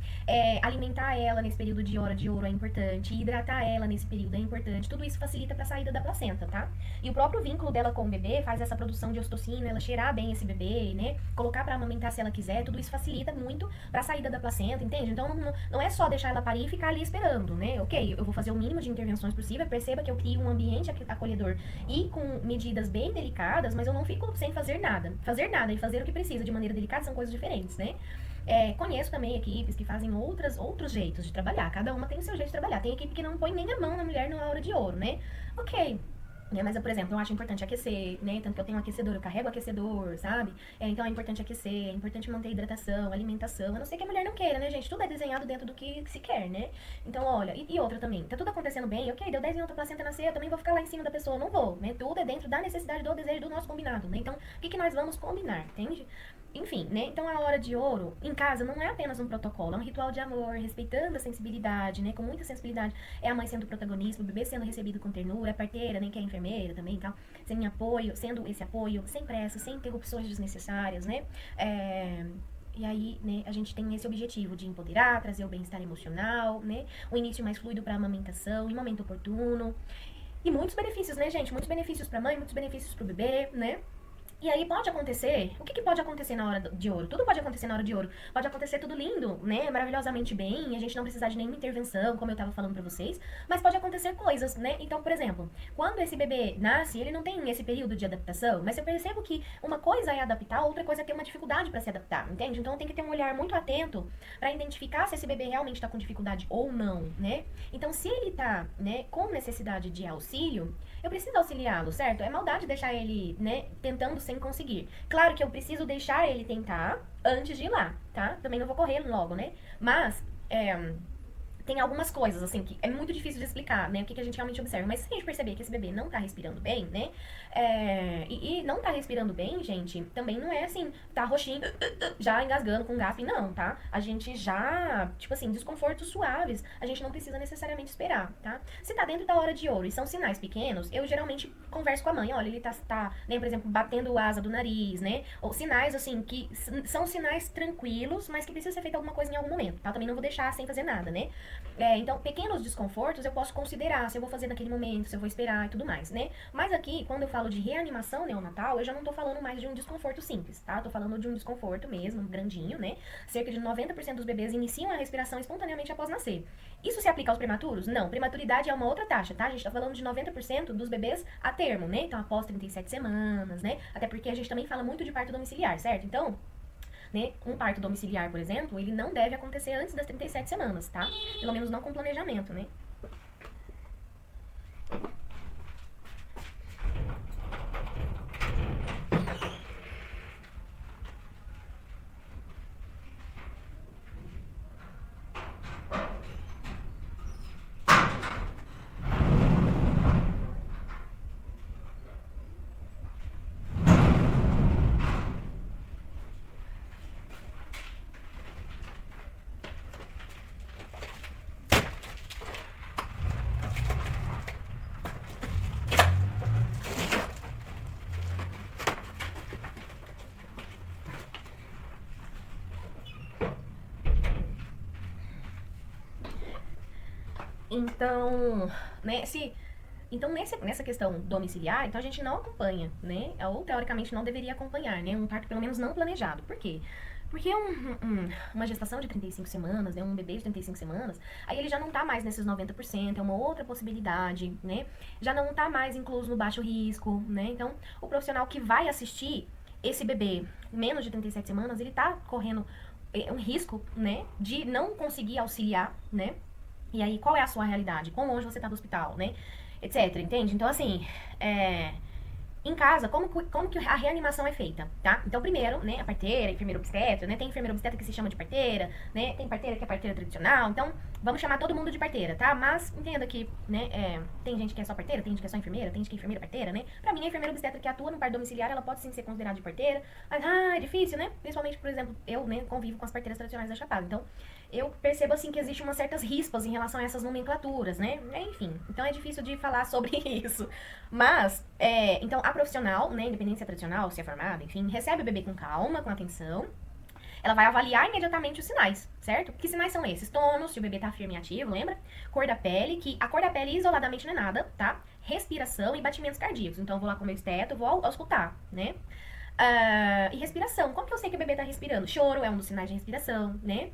[SPEAKER 1] Alimentar ela nesse período de hora de ouro é importante, hidratar ela nesse período é importante. Tudo isso facilita para a saída da placenta, tá? E o próprio vínculo dela com o bebê faz essa produção de ocitocina, ela cheirar bem esse bebê, né? Colocar para amamentar se ela quiser, tudo isso facilita muito para a saída da placenta, entende? Então não é só deixar ela parir e ficar ali esperando, né? Ok, eu vou fazer o mínimo de intervenções possível, perceba que eu crio um ambiente acolhedor e com medidas bem delicadas, mas eu não fico sem fazer nada. Fazer nada e fazer o que precisa de maneira delicada são coisas diferentes, né? Conheço também equipes que fazem outros jeitos de trabalhar. Cada uma tem o seu jeito de trabalhar. Tem equipe que não põe nem a mão na mulher na hora de ouro, né? Ok. Mas, por exemplo, eu acho importante aquecer, né? Tanto que eu tenho um aquecedor, eu carrego o aquecedor, sabe? Então é importante aquecer, é importante manter hidratação, alimentação. A não ser que a mulher não queira, né, gente? Tudo é desenhado dentro do que se quer, né? Então, olha, e outra também, tá tudo acontecendo bem, ok, deu 10 minutos pra placenta nascer, eu também vou ficar lá em cima da pessoa, não vou, né? Tudo é dentro da necessidade do desejo do nosso combinado, né? Então, o que nós vamos combinar, entende? Enfim, né? Então a hora de ouro em casa não é apenas um protocolo, é um ritual de amor, respeitando a sensibilidade, né? Com muita sensibilidade. É a mãe sendo protagonista, o bebê sendo recebido com ternura, a parteira, né? Que é a enfermeira também e tal, sendo apoio, sendo esse apoio, sem pressa, sem interrupções desnecessárias, né? E aí, né, a gente tem esse objetivo de empoderar, trazer o bem-estar emocional, né? O início mais fluido para a amamentação, em momento oportuno. E muitos benefícios, né, gente? Muitos benefícios para a mãe, muitos benefícios para o bebê, né? E aí pode acontecer, o que pode acontecer na hora de ouro? Tudo pode acontecer na hora de ouro. Pode acontecer tudo lindo, né? Maravilhosamente bem, a gente não precisar de nenhuma intervenção, como eu tava falando pra vocês, mas pode acontecer coisas, né? Então, por exemplo, quando esse bebê nasce, ele não tem esse período de adaptação, mas eu percebo que uma coisa é adaptar, outra coisa é ter uma dificuldade pra se adaptar, entende? Então tem que ter um olhar muito atento pra identificar se esse bebê realmente tá com dificuldade ou não, né? Então, se ele tá, né, com necessidade de auxílio, eu preciso auxiliá-lo, certo? É maldade deixar ele, né, tentando sem conseguir. Claro que eu preciso deixar ele tentar antes de ir lá, tá? Também não vou correr logo, né? Mas, tem algumas coisas, assim, que é muito difícil de explicar, né? O que, que a gente realmente observa. Mas se a gente perceber que esse bebê não tá respirando bem, né? E não tá respirando bem, gente, também não é assim, tá roxinho, já engasgando com gasp, não, tá? A gente já, tipo assim, desconfortos suaves, a gente não precisa necessariamente esperar, tá? Se tá dentro da hora de ouro e são sinais pequenos, eu geralmente converso com a mãe, olha, ele tá, né, por exemplo, batendo a asa do nariz, né? Ou sinais, assim, que são sinais tranquilos, mas que precisa ser feita alguma coisa em algum momento, tá? Também não vou deixar sem fazer nada, né? Então, pequenos desconfortos eu posso considerar se eu vou fazer naquele momento, se eu vou esperar e tudo mais, né? Mas aqui, quando eu falo de reanimação neonatal, eu já não tô falando mais de um desconforto simples, tá? Tô falando de um desconforto mesmo, grandinho, né? Cerca de 90% dos bebês iniciam a respiração espontaneamente após nascer. Isso se aplica aos prematuros? Não. Prematuridade é uma outra taxa, tá? A gente tá falando de 90% dos bebês a termo, né? Então, após 37 semanas, né? Até porque a gente também fala muito de parto domiciliar, certo? Então, né, um parto domiciliar, por exemplo, ele não deve acontecer antes das 37 semanas, tá? Pelo menos não com planejamento, né? Então, né, então, nessa questão domiciliar, então a gente não acompanha, né? Ou teoricamente não deveria acompanhar, né? Um parto pelo menos não planejado. Por quê? Porque uma gestação de 35 semanas, né? Um bebê de 35 semanas, aí ele já não tá mais nesses 90%, é uma outra possibilidade, né? Já não tá mais incluso no baixo risco, né? Então, o profissional que vai assistir esse bebê menos de 37 semanas, ele tá correndo um risco, né? De não conseguir auxiliar, né? E aí, qual é a sua realidade? Quão longe você tá do hospital, né? Etc, entende? Então, assim, em casa, como que a reanimação é feita, tá? Então, primeiro, né, a parteira, a enfermeira obstetra, né? Tem enfermeira obstetra que se chama de parteira, né? Tem parteira que é parteira tradicional. Então, vamos chamar todo mundo de parteira, tá? Mas entenda que, né, tem gente que é só parteira, tem gente que é só enfermeira, tem gente que é enfermeira parteira, né? Pra mim, a enfermeira obstetra que atua no parto domiciliar, ela pode sim ser considerada de parteira. Mas, é difícil, né? Principalmente, por exemplo, eu, né, convivo com as parteiras tradicionais da Chapada. Então, eu percebo, assim, que existe umas certas rispas em relação a essas nomenclaturas, né? Enfim, então é difícil de falar sobre isso. Mas, então, a profissional, né, independente se é tradicional, se é formada, enfim, recebe o bebê com calma, com atenção. Ela vai avaliar imediatamente os sinais, certo? Que sinais são esses? Tônus, se o bebê tá firme e ativo, lembra? Cor da pele, que a cor da pele isoladamente não é nada, tá? Respiração e batimentos cardíacos. Então, eu vou lá com o meu esteto, vou auscultar, né? E respiração. Como que eu sei que o bebê tá respirando? Choro é um dos sinais de respiração, né?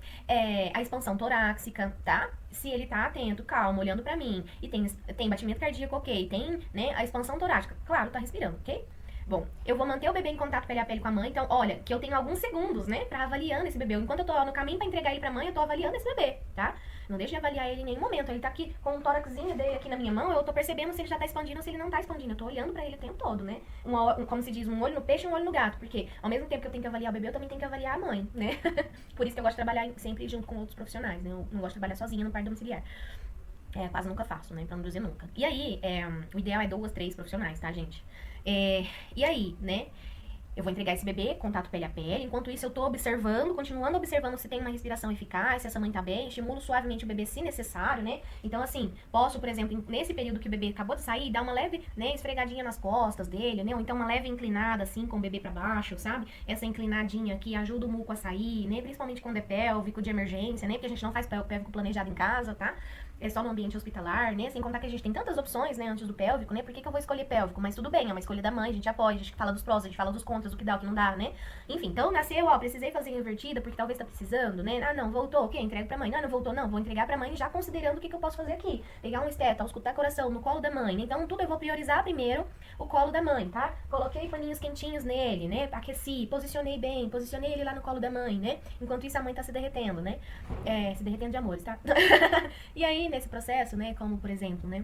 [SPEAKER 1] A expansão torácica, tá? Se ele tá atento, calmo, olhando pra mim, e tem batimento cardíaco, ok, tem, né, a expansão torácica, claro, tá respirando, ok? Bom, eu vou manter o bebê em contato pele a pele com a mãe, então, olha, que eu tenho alguns segundos, né, pra avaliando esse bebê. Enquanto eu tô no caminho pra entregar ele pra mãe, eu tô avaliando esse bebê, tá? Não deixe de avaliar ele em nenhum momento. Ele tá aqui com um tóraxinho dele aqui na minha mão, eu tô percebendo se ele já tá expandindo ou se ele não tá expandindo. Eu tô olhando pra ele o tempo todo, né? Como se diz, um olho no peixe e um olho no gato. Porque ao mesmo tempo que eu tenho que avaliar o bebê, eu também tenho que avaliar a mãe, né? Por isso que eu gosto de trabalhar sempre junto com outros profissionais, né? Eu não gosto de trabalhar sozinha no parto domiciliar. Quase nunca faço, né? Pra não dizer nunca. E aí, o ideal é 2, 3 profissionais, tá, gente? E aí, né? Eu vou entregar esse bebê, contato pele a pele. Enquanto isso, eu tô observando, continuando observando se tem uma respiração eficaz, se essa mãe tá bem. Estimulo suavemente o bebê se necessário, né? Então, assim, posso, por exemplo, nesse período que o bebê acabou de sair, dar uma leve, né, esfregadinha nas costas dele, né? Ou então uma leve inclinada, assim, com o bebê pra baixo, sabe? Essa inclinadinha aqui ajuda o muco a sair, né? Principalmente quando é pélvico, de emergência, né? Porque a gente não faz pélvico planejado em casa, tá? É só no ambiente hospitalar, né? Sem contar que a gente tem tantas opções, né, antes do pélvico, né? Por que eu vou escolher pélvico? Mas tudo bem, é uma escolha da mãe, a gente apoia, a gente fala dos prós, a gente fala dos contras, o que dá, o que não dá, né? Enfim, então nasceu, precisei fazer invertida porque talvez tá precisando, né? Não, voltou, ok, entrego pra mãe. Não voltou, não, vou entregar pra mãe já considerando o que eu posso fazer aqui. Pegar um esteto, auscultar coração no colo da mãe, né? Então tudo eu vou priorizar primeiro o colo da mãe, tá? Coloquei paninhos quentinhos nele, né? Aqueci, posicionei bem, posicionei ele lá no colo da mãe, né? Enquanto isso a mãe tá se derretendo, né? Se derretendo de amores, tá? E aí, nesse processo, né, como por exemplo, né,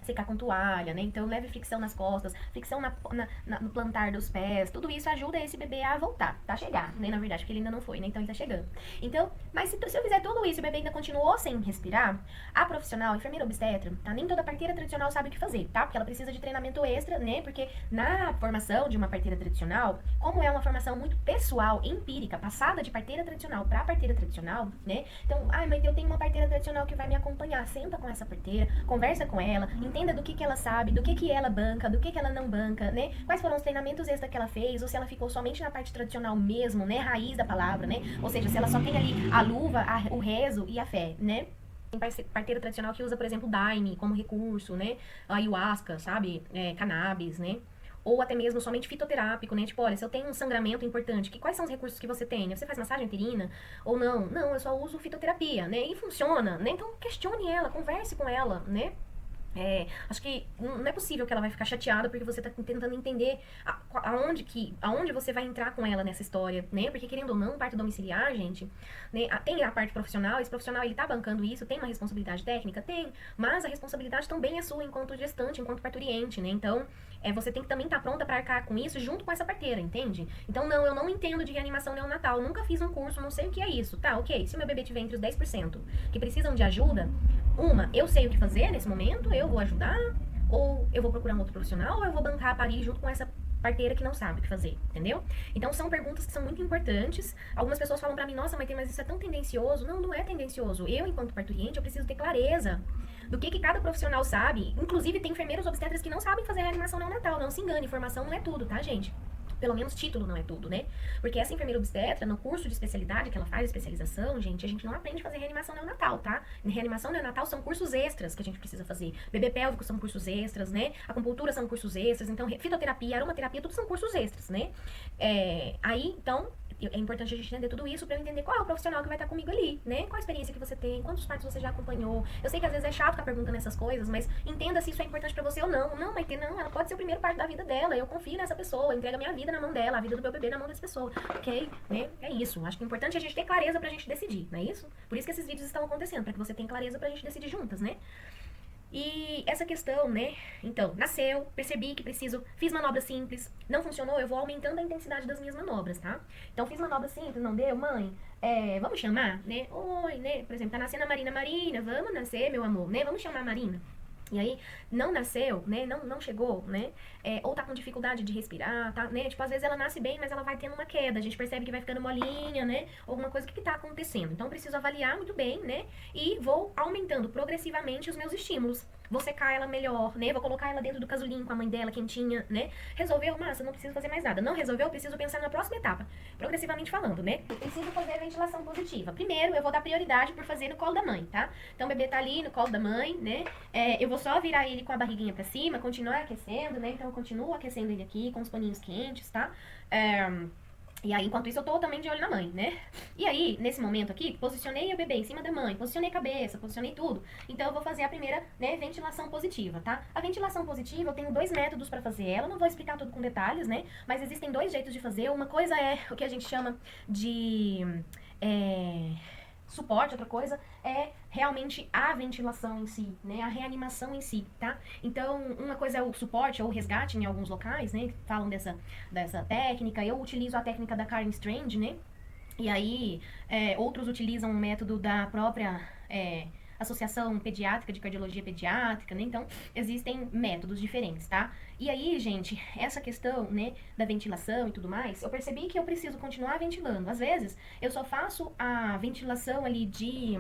[SPEAKER 1] secar com toalha, né? Então leve fricção nas costas, fricção no plantar dos pés, tudo isso ajuda esse bebê a voltar, tá? Chegar, né? Na verdade, porque ele ainda não foi, né? Então ele tá chegando. Então, mas se eu fizer tudo isso e o bebê ainda continuou sem respirar, a profissional, a enfermeira obstetra, tá? Nem toda parteira tradicional sabe o que fazer, tá? Porque ela precisa de treinamento extra, né? Porque na formação de uma parteira tradicional, como é uma formação muito pessoal, empírica, passada de parteira tradicional pra parteira tradicional, né? Então, mas eu tenho uma parteira tradicional que vai me acompanhar. Senta com essa parteira, conversa com ela, entenda do que ela sabe, do que ela banca, do que ela não banca, né? Quais foram os treinamentos extra que ela fez, ou se ela ficou somente na parte tradicional mesmo, né? Raiz da palavra, né? Ou seja, se ela só tem ali a luva, o rezo e a fé, né? Tem parteira tradicional que usa, por exemplo, daime como recurso, né? Ayahuasca, sabe? Cannabis, né? Ou até mesmo somente fitoterápico, né? Tipo, olha, se eu tenho um sangramento importante, quais são os recursos que você tem? Você faz massagem uterina? Ou não? Não, eu só uso fitoterapia, né? E funciona, né? Então, questione ela, converse com ela, né? Acho que não é possível que ela vai ficar chateada porque você tá tentando entender aonde você vai entrar com ela nessa história, né? Porque querendo ou não, parto domiciliar, gente, né? Tem a parte profissional, esse profissional ele tá bancando isso, tem uma responsabilidade técnica? Tem, mas a responsabilidade também é sua enquanto gestante, enquanto parturiente, né? Então, você tem que também estar pronta para arcar com isso junto com essa parteira, entende? Então, não, eu não entendo de reanimação neonatal, nunca fiz um curso, não sei o que é isso. Tá, ok, se o meu bebê tiver entre os 10% que precisam de ajuda, eu sei o que fazer nesse momento, eu vou ajudar, ou eu vou procurar um outro profissional, ou eu vou bancar a parir junto com essa parteira que não sabe o que fazer, entendeu? Então são perguntas que são muito importantes. Algumas pessoas falam pra mim, nossa, mas isso é tão tendencioso. Não, não é tendencioso. Eu, enquanto parturiente, eu preciso ter clareza do que cada profissional sabe. Inclusive, tem enfermeiros obstetras que não sabem fazer reanimação neonatal. Não se engane, informação não é tudo, tá, gente? Pelo menos título não é tudo, né? Porque essa enfermeira obstetra, no curso de especialidade que ela faz, especialização, gente, a gente não aprende a fazer reanimação neonatal, tá? Reanimação neonatal são cursos extras que a gente precisa fazer. Bebê pélvico são cursos extras, né? Acupuntura são cursos extras. Então, fitoterapia, aromaterapia, tudo são cursos extras, né? Então, é importante a gente entender tudo isso pra eu entender qual é o profissional que vai estar comigo ali, né? Qual a experiência que você tem, quantos partos você já acompanhou. Eu sei que às vezes é chato ficar perguntando essas coisas, mas entenda se isso é importante pra você ou não. Não, Maite, não, ela pode ser o primeiro parto da vida dela. Eu confio nessa pessoa, entrego a minha vida na mão dela, a vida do meu bebê na mão dessa pessoa, ok? Né? É isso. Acho que é importante a gente ter clareza pra gente decidir, não é isso? Por isso que esses vídeos estão acontecendo, pra que você tenha clareza pra gente decidir juntas, né? E essa questão, né? Então, nasceu, percebi que fiz manobra simples, não funcionou, eu vou aumentando a intensidade das minhas manobras, tá? Então, fiz manobra simples, não deu, mãe, vamos chamar, né? Oi, né? Por exemplo, tá nascendo a Marina, vamos nascer, meu amor, né? Vamos chamar a Marina. E aí, não nasceu, né? Não chegou, né? Ou tá com dificuldade de respirar, tá, né? Tipo, às vezes ela nasce bem, mas ela vai tendo uma queda. A gente percebe que vai ficando molinha, né? Alguma coisa, o que tá acontecendo? Então, eu preciso avaliar muito bem, né? E vou aumentando progressivamente os meus estímulos. Vou secar ela melhor, né? Vou colocar ela dentro do casulinho com a mãe dela, quentinha, né? Resolveu, massa, não preciso fazer mais nada. Não resolveu, eu preciso pensar na próxima etapa. Progressivamente falando, né? Preciso fazer a ventilação positiva. Primeiro, eu vou dar prioridade por fazer no colo da mãe, tá? Então, o bebê tá ali no colo da mãe, né? Eu vou só virar ele com a barriguinha pra cima, continuar aquecendo, né? Então, eu continuo aquecendo ele aqui com os paninhos quentes, tá? E aí, enquanto isso, eu tô também de olho na mãe, né? E aí, nesse momento aqui, posicionei o bebê em cima da mãe, posicionei a cabeça, posicionei tudo. Então, eu vou fazer a primeira, né, ventilação positiva, tá? A ventilação positiva, eu tenho 2 métodos pra fazer ela. Não vou explicar tudo com detalhes, né? Mas existem 2 jeitos de fazer. Uma coisa é o que a gente chama de suporte, outra coisa é realmente a ventilação em si, né? A reanimação em si, tá? Então, uma coisa é o suporte ou o resgate em alguns locais, né? Que falam dessa técnica. Eu utilizo a técnica da Karen Strand, né? E aí, outros utilizam o método da própria Associação Pediátrica de Cardiologia Pediátrica, né? Então, existem métodos diferentes, tá? E aí, gente, essa questão, né, da ventilação e tudo mais, eu percebi que eu preciso continuar ventilando. Às vezes, eu só faço a ventilação ali de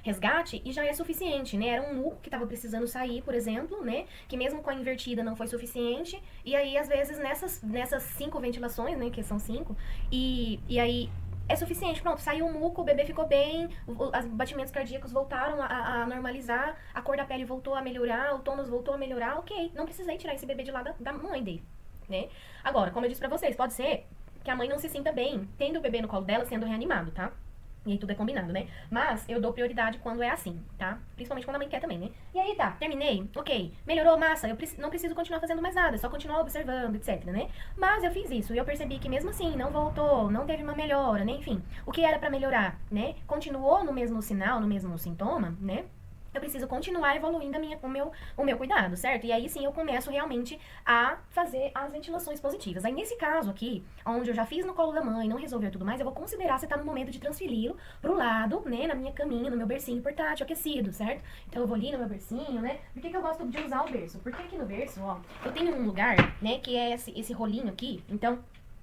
[SPEAKER 1] resgate e já é suficiente, né? Era um muco que tava precisando sair, por exemplo, né? Que mesmo com a invertida não foi suficiente. E aí, às vezes, nessas 5 ventilações, né, que são 5, e aí é suficiente, pronto, saiu o muco, o bebê ficou bem, os batimentos cardíacos voltaram a normalizar, a cor da pele voltou a melhorar, o tônus voltou a melhorar, ok, não precisei tirar esse bebê de lá da mãe dele, né? Agora, como eu disse pra vocês, pode ser que a mãe não se sinta bem tendo o bebê no colo dela sendo reanimado, tá? E aí tudo é combinado, né? Mas eu dou prioridade quando é assim, tá? Principalmente quando a mãe quer também, né? E aí tá, terminei, ok, melhorou, massa, eu não preciso continuar fazendo mais nada, só continuar observando, etc, né? Mas eu fiz isso e eu percebi que mesmo assim não voltou, não teve uma melhora, né? Enfim, o que era pra melhorar, né? Continuou no mesmo sinal, no mesmo sintoma, né? eu preciso continuar evoluindo o meu cuidado, certo? E aí sim eu começo realmente a fazer as ventilações positivas. Aí nesse caso aqui, onde eu já fiz no colo da mãe, não resolveu tudo mais, eu vou considerar se tá no momento de transferi-lo pro lado, né, na minha caminha, no meu bercinho portátil aquecido, certo? Então eu vou ali no meu bercinho, né? Por que eu gosto de usar o berço? Porque aqui no berço, ó, eu tenho um lugar, né, que é esse rolinho aqui. Então,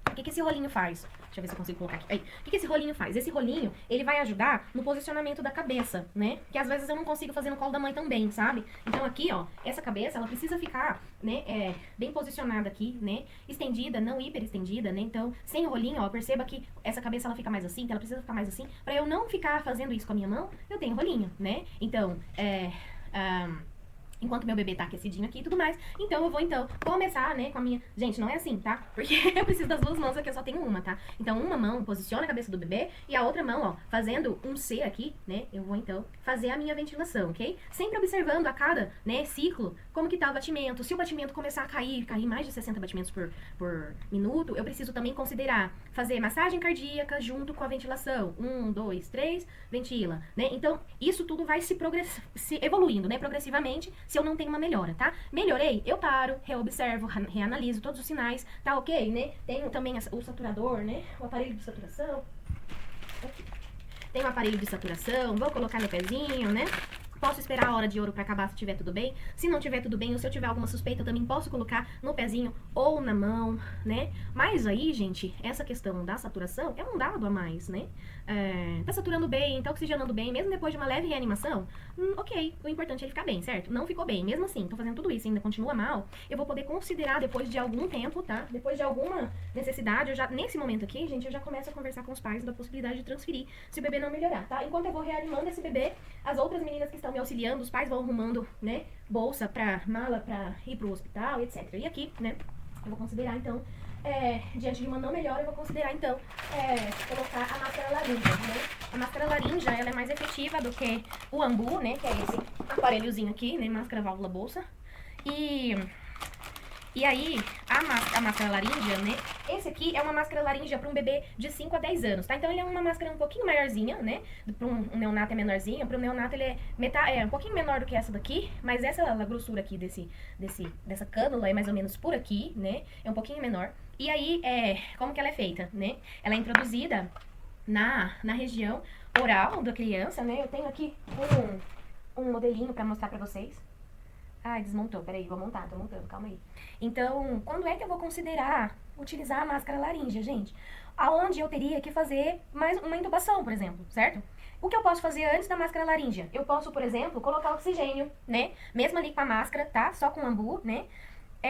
[SPEAKER 1] o que esse rolinho faz? Deixa eu ver se eu consigo colocar aqui. Aí, o que esse rolinho faz? Esse rolinho, ele vai ajudar no posicionamento da cabeça, né? Que às vezes eu não consigo fazer no colo da mãe também, sabe? Então aqui, ó, essa cabeça, ela precisa ficar, né, bem posicionada aqui, né? Estendida, não hiper estendida, né? Então, sem o rolinho, ó, perceba que essa cabeça, ela fica mais assim, que ela precisa ficar mais assim. Pra eu não ficar fazendo isso com a minha mão, eu tenho rolinho, né? Então, enquanto meu bebê tá aquecidinho aqui e tudo mais. Então, eu vou, começar, né, com a minha... Gente, não é assim, tá? Porque eu preciso das duas mãos aqui, eu só tenho uma, tá? Então, uma mão posiciona a cabeça do bebê e a outra mão, ó, fazendo um C aqui, né, eu vou, fazer a minha ventilação, ok? Sempre observando a cada, né, ciclo, como que tá o batimento. Se o batimento começar a cair mais de 60 batimentos por minuto, eu preciso também considerar fazer massagem cardíaca junto com a ventilação. 1, 2, 3, ventila, né? Então, isso tudo vai se evoluindo, né, progressivamente, se eu não tenho uma melhora, tá? Melhorei, eu paro, reobservo, reanaliso todos os sinais, tá ok, né? Tenho também o saturador, né? O aparelho de saturação. Aqui. Tem um aparelho de saturação, vou colocar no pezinho, né? Posso esperar a hora de ouro pra acabar se tiver tudo bem. Se não tiver tudo bem, ou se eu tiver alguma suspeita, eu também posso colocar no pezinho ou na mão, né? Mas aí, gente, essa questão da saturação é um dado a mais, né? Tá saturando bem, tá oxigenando bem, mesmo depois de uma leve reanimação, ok, o importante é ele ficar bem, certo? Não ficou bem, mesmo assim, tô fazendo tudo isso e ainda continua mal, eu vou poder considerar depois de algum tempo, tá? Depois de alguma necessidade, nesse momento aqui, gente, eu já começo a conversar com os pais da possibilidade de transferir se o bebê não melhorar, tá? Enquanto eu vou reanimando esse bebê, as outras meninas que estão me auxiliando, os pais vão arrumando, né, bolsa mala pra ir pro hospital, etc. E aqui, né, eu vou considerar, então, diante de uma não melhora, eu vou considerar, então, colocar a máscara laríngea, né? A máscara laríngea, ela é mais efetiva do que o ambu, né, que é esse aparelhozinho aqui, né, máscara válvula bolsa. E aí, a máscara laríngea, né? Esse aqui é uma máscara laríngea para um bebê de 5 a 10 anos, tá? Então, ele é uma máscara um pouquinho maiorzinha, né? Para um neonato é menorzinha, para um neonato ele é um pouquinho menor do que essa daqui, mas essa a grossura aqui dessa cânula é mais ou menos por aqui, né? É um pouquinho menor. E aí, como que ela é feita, né? Ela é introduzida na região oral da criança, né? Eu tenho aqui um modelinho para mostrar para vocês. Ai, desmontou, peraí, vou montar, tô montando, calma aí. Então, quando é que eu vou considerar utilizar a máscara laríngea, gente? Aonde eu teria que fazer mais uma intubação, por exemplo, certo? O que eu posso fazer antes da máscara laríngea? Eu posso, por exemplo, colocar oxigênio, né? Mesmo ali com a máscara, tá? Só com o ambu, né?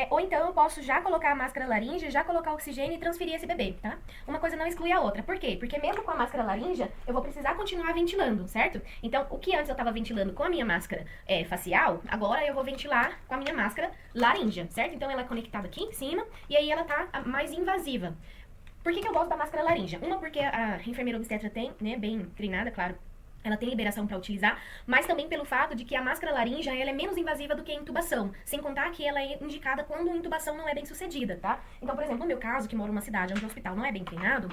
[SPEAKER 1] Ou então eu posso já colocar a máscara laríngea, já colocar oxigênio e transferir esse bebê, tá? Uma coisa não exclui a outra. Por quê? Porque mesmo com a máscara laríngea, eu vou precisar continuar ventilando, certo? Então, o que antes eu tava ventilando com a minha máscara facial, agora eu vou ventilar com a minha máscara laríngea, certo? Então, ela é conectada aqui em cima e aí ela tá mais invasiva. Por que eu gosto da máscara laríngea? Uma, porque a enfermeira obstetra tem, né, bem treinada, claro, ela tem liberação para utilizar, mas também pelo fato de que a máscara laríngea ela é menos invasiva do que a intubação, sem contar que ela é indicada quando a intubação não é bem sucedida, tá? Então, por exemplo, no meu caso, que moro numa cidade onde o hospital não é bem treinado,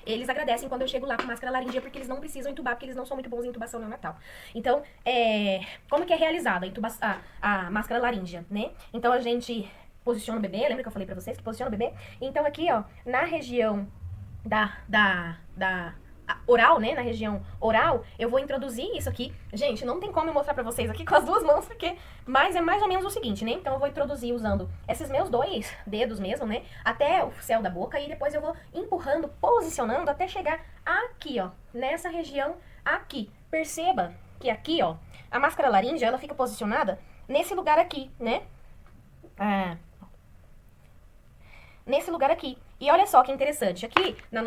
[SPEAKER 1] eles agradecem quando eu chego lá com máscara laríngea porque eles não precisam intubar, porque eles não são muito bons em intubação neonatal. Então, como que é realizada a máscara laríngea, né? Então, a gente posiciona o bebê, lembra que eu falei pra vocês que posiciona o bebê? Então, aqui, ó, na região oral, né, na região oral, eu vou introduzir isso aqui. Gente, não tem como eu mostrar pra vocês aqui com as duas mãos, mas é mais ou menos o seguinte, né? Então eu vou introduzir usando esses meus 2 dedos mesmo, né, até o céu da boca e depois eu vou empurrando, posicionando até chegar aqui, ó, nessa região aqui. Perceba que aqui, ó, a máscara laríngea, ela fica posicionada nesse lugar aqui, né? Nesse lugar aqui. E olha só que interessante, aqui no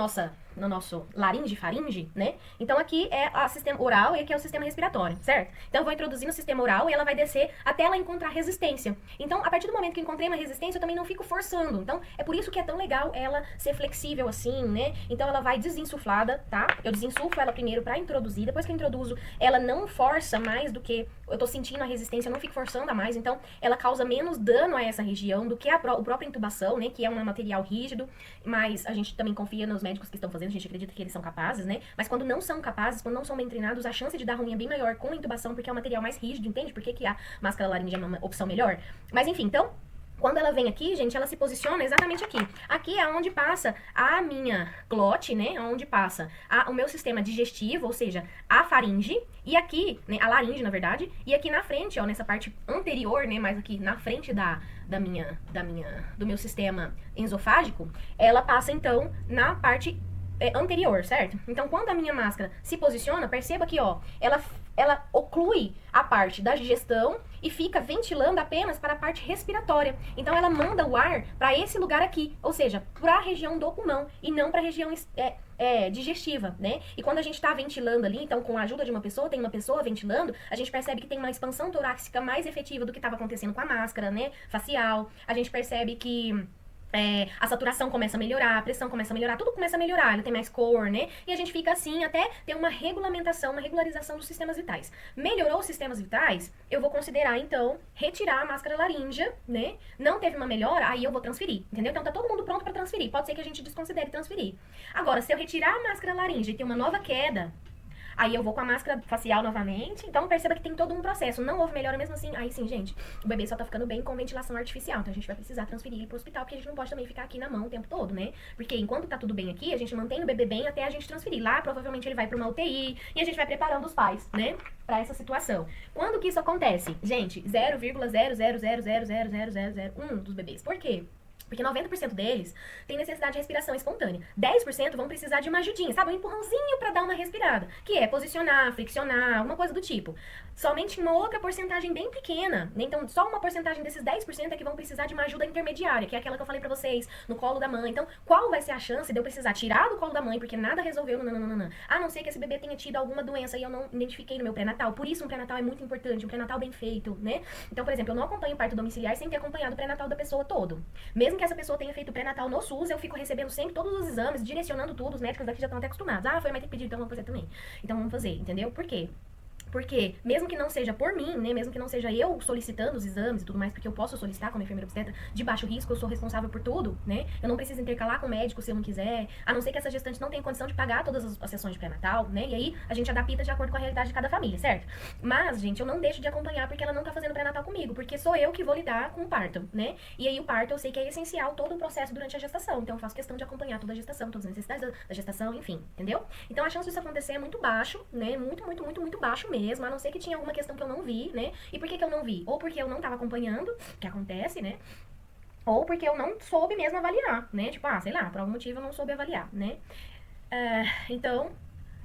[SPEAKER 1] nosso laringe-faringe, né? Então aqui é o sistema oral e aqui é o sistema respiratório, certo? Então eu vou introduzir no sistema oral e ela vai descer até ela encontrar resistência. Então, a partir do momento que eu encontrei uma resistência, eu também não fico forçando. Então, é por isso que é tão legal ela ser flexível assim, né? Então ela vai desinsuflada, tá? Eu desinsuflo ela primeiro pra introduzir, depois que eu introduzo, ela não força mais do que eu tô sentindo a resistência, eu não fico forçando a mais, então ela causa menos dano a essa região do que a própria intubação, né, que é um material rígido, mas a gente também confia nos médicos que estão fazendo, a gente acredita que eles são capazes, né, mas quando não são capazes, quando não são bem treinados, a chance de dar ruim é bem maior com a intubação, porque é um material mais rígido, entende? Por que a máscara laríngea é uma opção melhor? Mas enfim, então, quando ela vem aqui, gente, ela se posiciona exatamente aqui. Aqui é onde passa a minha glote, né? Onde passa o meu sistema digestivo, ou seja, a faringe. E aqui, né, a laringe, na verdade. E aqui na frente, ó, nessa parte anterior, né? Mais aqui na frente do meu sistema esofágico, ela passa, então, na parte anterior, certo? Então, quando a minha máscara se posiciona, perceba que, ó, ela oclui a parte da digestão e fica ventilando apenas para a parte respiratória. Então, ela manda o ar para esse lugar aqui, ou seja, para a região do pulmão e não para a região digestiva, né? E quando a gente está ventilando ali, então, com a ajuda de uma pessoa, tem uma pessoa ventilando, a gente percebe que tem uma expansão torácica mais efetiva do que estava acontecendo com a máscara, né? Facial. A gente percebe que a saturação começa a melhorar, a pressão começa a melhorar, tudo começa a melhorar, ele tem mais cor, né? E a gente fica assim até ter uma regulamentação, uma regularização dos sistemas vitais. Melhorou os sistemas vitais, eu vou considerar, então, retirar a máscara laríngea, né? Não teve uma melhora, aí eu vou transferir, entendeu? Então tá todo mundo pronto pra transferir, pode ser que a gente desconsidere transferir. Agora, se eu retirar a máscara laríngea e ter uma nova queda, aí eu vou com a máscara facial novamente. Então perceba que tem todo um processo. Não houve melhora mesmo assim. Aí sim, gente, o bebê só tá ficando bem com ventilação artificial. Então a gente vai precisar transferir ele pro hospital, porque a gente não pode também ficar aqui na mão o tempo todo, né? Porque enquanto tá tudo bem aqui, a gente mantém o bebê bem até a gente transferir. Lá, provavelmente ele vai pra uma UTI e a gente vai preparando os pais, né? Pra essa situação. Quando que isso acontece? Gente, 0,000000001 dos bebês. Por quê? Porque 90% deles tem necessidade de respiração espontânea. 10% vão precisar de uma ajudinha, sabe? Um empurrãozinho pra dar uma respirada. Que é posicionar, friccionar, alguma coisa do tipo. Somente uma outra porcentagem bem pequena, né? Então, só uma porcentagem desses 10% é que vão precisar de uma ajuda intermediária, que é aquela que eu falei pra vocês, no colo da mãe. Então, qual vai ser a chance de eu precisar tirar do colo da mãe, porque nada resolveu, nananana. A não ser que esse bebê tenha tido alguma doença e eu não identifiquei no meu pré-natal. Por isso, um pré-natal é muito importante, um pré-natal bem feito, né? Então, por exemplo, eu não acompanho o parto domiciliar sem ter acompanhado o pré-natal da pessoa todo. Mesmo que essa pessoa tenha feito pré-natal no SUS, eu fico recebendo sempre todos os exames, direcionando tudo, os médicos daqui já estão até acostumados. Ah, foi a mãe que pediu, então vamos fazer também. Então vamos fazer, entendeu? Por quê? Porque, mesmo que não seja por mim, né, mesmo que não seja eu solicitando os exames e tudo mais, porque eu posso solicitar como enfermeira obstetra de baixo risco, eu sou responsável por tudo, né? Eu não preciso intercalar com o médico se eu não quiser, a não ser que essa gestante não tenha condição de pagar todas as sessões de pré-natal, né? E aí, a gente adapta de acordo com a realidade de cada família, certo? Mas, gente, eu não deixo de acompanhar porque ela não tá fazendo pré-natal comigo, porque sou eu que vou lidar com o parto, né? E aí, o parto, eu sei que é essencial todo o processo durante a gestação, então eu faço questão de acompanhar toda a gestação, todas as necessidades da gestação, enfim, entendeu? Então, a chance disso acontecer é muito baixo, né? Muito, muito, muito, muito baixo mesmo, a não ser que tinha alguma questão que eu não vi, né? E por que eu não vi? Ou porque eu não tava acompanhando, que acontece, né? Ou porque eu não soube mesmo avaliar, né? Tipo, sei lá, por algum motivo eu não soube avaliar, né? Então,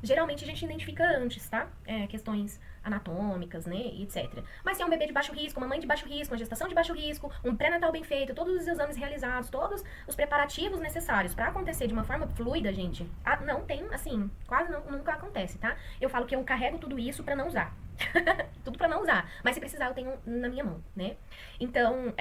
[SPEAKER 1] geralmente a gente identifica antes, tá? Questões anatômicas, né, e etc. Mas se é um bebê de baixo risco, uma mãe de baixo risco, uma gestação de baixo risco, um pré-natal bem feito, todos os exames realizados, todos os preparativos necessários pra acontecer de uma forma fluida, gente, não tem, assim, quase nunca acontece, tá? Eu falo que eu carrego tudo isso pra não usar. Tudo pra não usar. Mas se precisar, eu tenho na minha mão, né? Então,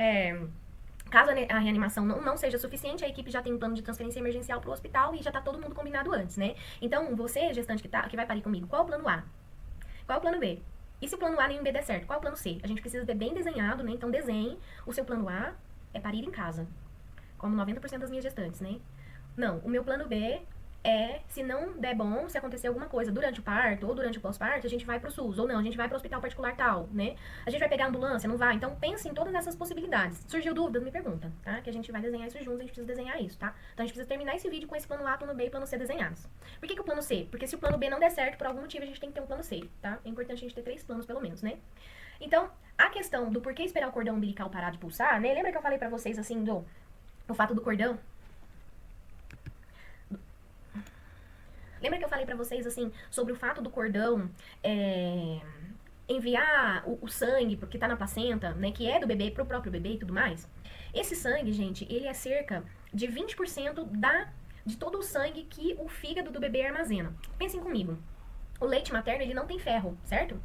[SPEAKER 1] caso a reanimação não seja suficiente, a equipe já tem um plano de transferência emergencial pro hospital e já tá todo mundo combinado antes, né? Então, você, gestante que vai parir comigo, qual é o plano A? Qual é o plano B? E se o plano A nem o B der certo, qual é o plano C? A gente precisa ter bem desenhado, né? Então, desenhe. O seu plano A é parir em casa, como 90% das minhas gestantes, né? Não, o meu plano B se não der bom, se acontecer alguma coisa durante o parto ou durante o pós-parto, a gente vai pro SUS, ou não, a gente vai pro hospital particular tal, né? A gente vai pegar a ambulância, não vai? Então, pense em todas essas possibilidades. Surgiu dúvidas, me pergunta, tá? Que a gente vai desenhar isso juntos, a gente precisa desenhar isso, tá? Então, a gente precisa terminar esse vídeo com esse plano A, plano B e plano C desenhados. Por que o plano C? Porque se o plano B não der certo, por algum motivo, a gente tem que ter um plano C, tá? É importante a gente ter 3 planos, pelo menos, né? Então, a questão do porquê esperar o cordão umbilical parar de pulsar, né? Lembra que eu falei pra vocês, assim, do fato do cordão? Lembra que eu falei pra vocês, assim, sobre o fato do cordão enviar o sangue que tá na placenta, né, que é do bebê pro próprio bebê e tudo mais? Esse sangue, gente, ele é cerca de 20% de todo o sangue que o fígado do bebê armazena. Pensem comigo. O leite materno, ele não tem ferro, certo?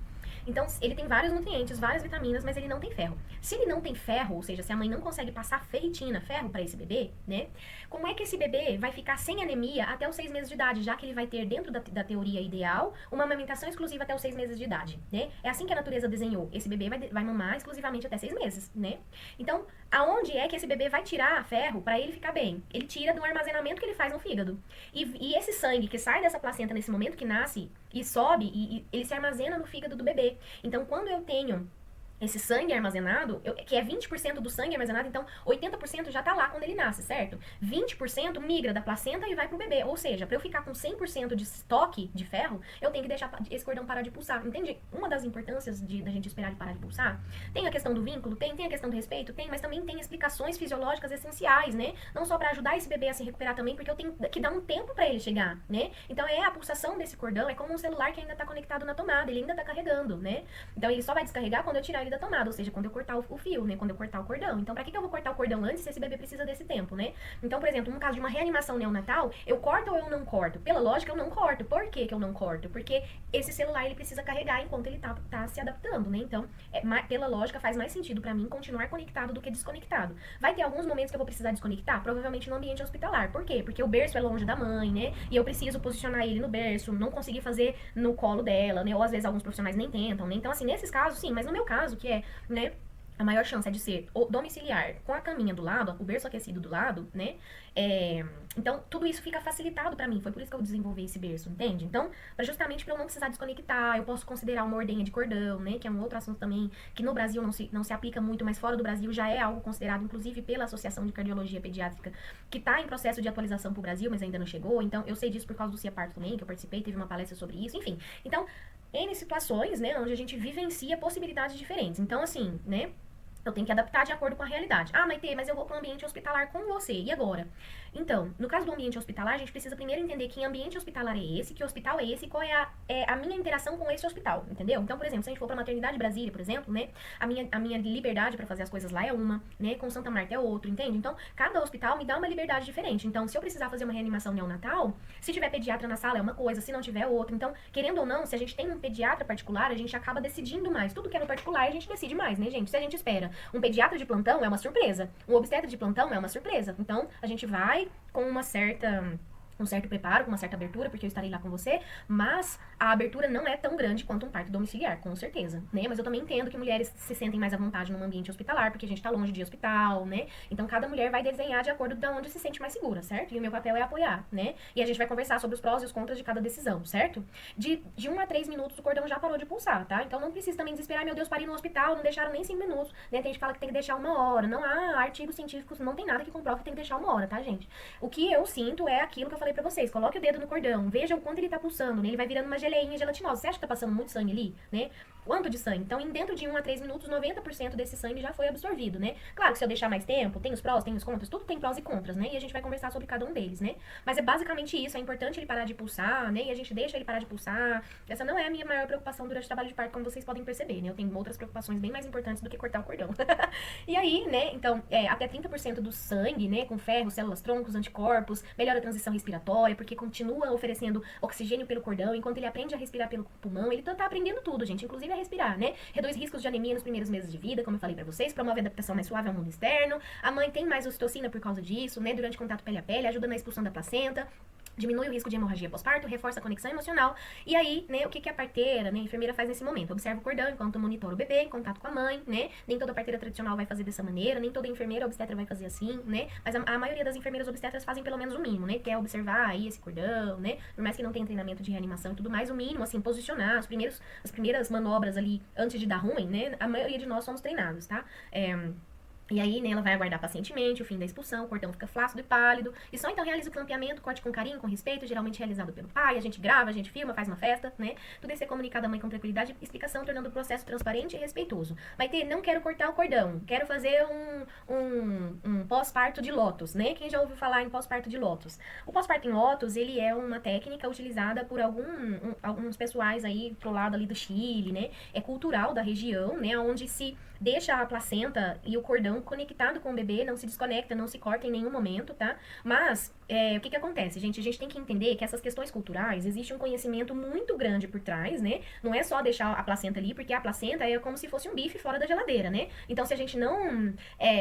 [SPEAKER 1] Então, ele tem vários nutrientes, várias vitaminas, mas ele não tem ferro. Se ele não tem ferro, ou seja, se a mãe não consegue passar ferritina, ferro para esse bebê, né? Como é que esse bebê vai ficar sem anemia até os 6 meses de idade, já que ele vai ter, dentro da teoria ideal, uma amamentação exclusiva até os 6 meses de idade, né? É assim que a natureza desenhou. Esse bebê vai mamar exclusivamente até 6 meses, né? Então, aonde é que esse bebê vai tirar ferro para ele ficar bem? Ele tira do armazenamento que ele faz no fígado. E esse sangue que sai dessa placenta nesse momento que nasce e sobe, e ele se armazena no fígado do bebê. Então, quando eu tenho esse sangue armazenado, que é 20% do sangue armazenado, então 80% já tá lá quando ele nasce, certo? 20% migra da placenta e vai pro bebê. Ou seja, para eu ficar com 100% de estoque de ferro, eu tenho que deixar esse cordão parar de pulsar. Entende? Uma das importâncias da gente esperar ele parar de pulsar, tem a questão do vínculo, tem a questão do respeito, tem, mas também tem explicações fisiológicas essenciais, né? Não só para ajudar esse bebê a se recuperar também, porque eu tenho que dar um tempo para ele chegar, né? Então a pulsação desse cordão é como um celular que ainda tá conectado na tomada, ele ainda tá carregando, né? Então ele só vai descarregar quando eu tirar ele da tomada, ou seja, quando eu cortar o fio, né? Quando eu cortar o cordão. Então, pra que eu vou cortar o cordão antes se esse bebê precisa desse tempo, né? Então, por exemplo, no caso de uma reanimação neonatal, eu corto ou eu não corto? Pela lógica, eu não corto. Por que eu não corto? Porque esse celular, ele precisa carregar enquanto ele tá se adaptando, né? Então, pela lógica, faz mais sentido pra mim continuar conectado do que desconectado. Vai ter alguns momentos que eu vou precisar desconectar? Provavelmente no ambiente hospitalar. Por quê? Porque o berço é longe da mãe, né? E eu preciso posicionar ele no berço, não conseguir fazer no colo dela, né? Ou às vezes alguns profissionais nem tentam, né? Então, assim, nesses casos, sim. Mas no meu caso, que é, né, a maior chance é de ser domiciliar, com a caminha do lado, o berço aquecido do lado, né? Então, tudo isso fica facilitado pra mim. Foi por isso que eu desenvolvi esse berço, entende? Então, justamente pra eu não precisar desconectar, eu posso considerar uma ordenha de cordão, né? Que é um outro assunto também que no Brasil não se aplica muito, mas fora do Brasil já é algo considerado, inclusive, pela Associação de Cardiologia Pediátrica, que tá em processo de atualização pro Brasil, mas ainda não chegou. Então, eu sei disso por causa do Cia Parto também, que eu participei, teve uma palestra sobre isso, enfim. Então, N situações, né? Onde a gente vivencia possibilidades diferentes. Então, assim, né? Eu tenho que adaptar de acordo com a realidade. Ah, Maitê, mas eu vou para um ambiente hospitalar com você. E agora? Então, no caso do ambiente hospitalar, a gente precisa primeiro entender que ambiente hospitalar é esse, que hospital é esse e qual é a minha interação com esse hospital, entendeu? Então, por exemplo, se a gente for para Maternidade Brasília, por exemplo, né? A minha liberdade para fazer as coisas lá é uma, né? Com Santa Marta é outro, entende? Então, cada hospital me dá uma liberdade diferente. Então, se eu precisar fazer uma reanimação neonatal, se tiver pediatra na sala é uma coisa, se não tiver é outra. Então, querendo ou não, se a gente tem um pediatra particular, a gente acaba decidindo mais. Tudo que é no particular, a gente decide mais, né, gente? Se a gente espera um pediatra de plantão, é uma surpresa. Um obstetra de plantão é uma surpresa. Então, a gente vai com um certo preparo, com uma certa abertura, porque eu estarei lá com você, mas a abertura não é tão grande quanto um parto domiciliar, com certeza, né? Mas eu também entendo que mulheres se sentem mais à vontade num ambiente hospitalar, porque a gente tá longe de hospital, né? Então, cada mulher vai desenhar de acordo com onde se sente mais segura, certo? E o meu papel é apoiar, né? E a gente vai conversar sobre os prós e os contras de cada decisão, certo? De 1 a 3 minutos o cordão já parou de pulsar, tá? Então, não precisa também desesperar, meu Deus, parei no hospital, não deixaram nem 5 minutos, né? Tem gente que fala que tem que deixar 1 hora, não há artigos científicos, não tem nada que comprove que tem que deixar 1 hora, tá, gente? O que eu sinto é aquilo que eu falei pra vocês, coloque o dedo no cordão, veja o quanto ele tá pulsando, né? Ele vai virando uma geleinha gelatinosa. Você acha que tá passando muito sangue ali, né? Quanto de sangue? Então, dentro de 1 a 3 minutos, 90% desse sangue já foi absorvido, né? Claro que se eu deixar mais tempo, tem os prós, tem os contras, tudo tem prós e contras, né? E a gente vai conversar sobre cada um deles, né? Mas é basicamente isso, é importante ele parar de pulsar, né? E a gente deixa ele parar de pulsar. Essa não é a minha maior preocupação durante o trabalho de parto, como vocês podem perceber, né? Eu tenho outras preocupações bem mais importantes do que cortar o cordão. E aí, né? Então, até 30% do sangue, né? Com ferro, células troncos, anticorpos, melhora a transição respiratória, porque continua oferecendo oxigênio pelo cordão, enquanto ele aprende a respirar pelo pulmão, ele tá aprendendo tudo, gente, inclusive a respirar, né? Reduz riscos de anemia nos primeiros meses de vida, como eu falei pra vocês, promove adaptação mais suave ao mundo externo, a mãe tem mais ocitocina por causa disso, né? Durante contato pele a pele, ajuda na expulsão da placenta, diminui o risco de hemorragia pós-parto, reforça a conexão emocional. E aí, né, o que a parteira, né, a enfermeira faz nesse momento? Observa o cordão enquanto monitora o bebê, em contato com a mãe, né? Nem toda parteira tradicional vai fazer dessa maneira, nem toda enfermeira obstetra vai fazer assim, né? Mas a maioria das enfermeiras obstetras fazem pelo menos o mínimo, né? Que é observar aí esse cordão, né? Por mais que não tenha treinamento de reanimação e tudo mais, o mínimo, assim, posicionar as primeiras manobras ali antes de dar ruim, né? A maioria de nós somos treinados, tá? E aí, né, ela vai aguardar pacientemente o fim da expulsão, o cordão fica flácido e pálido, e só então realiza o clampeamento, corte com carinho, com respeito, geralmente realizado pelo pai, a gente grava, a gente filma, faz uma festa, né? Tudo isso é comunicado à mãe com tranquilidade e explicação, tornando o processo transparente e respeitoso. Maitê, não quero cortar o cordão, quero fazer um pós-parto de lótus, né? Quem já ouviu falar em pós-parto de lótus? O pós-parto em lótus, ele é uma técnica utilizada por alguns pessoais aí pro lado ali do Chile, né? É cultural da região, né? Onde se deixa a placenta e o cordão não conectado com o bebê, não se desconecta, não se corta em nenhum momento, tá? Mas, o que que acontece, gente? A gente tem que entender que essas questões culturais, existe um conhecimento muito grande por trás, né? Não é só deixar a placenta ali, porque a placenta é como se fosse um bife fora da geladeira, né? Então, se a gente não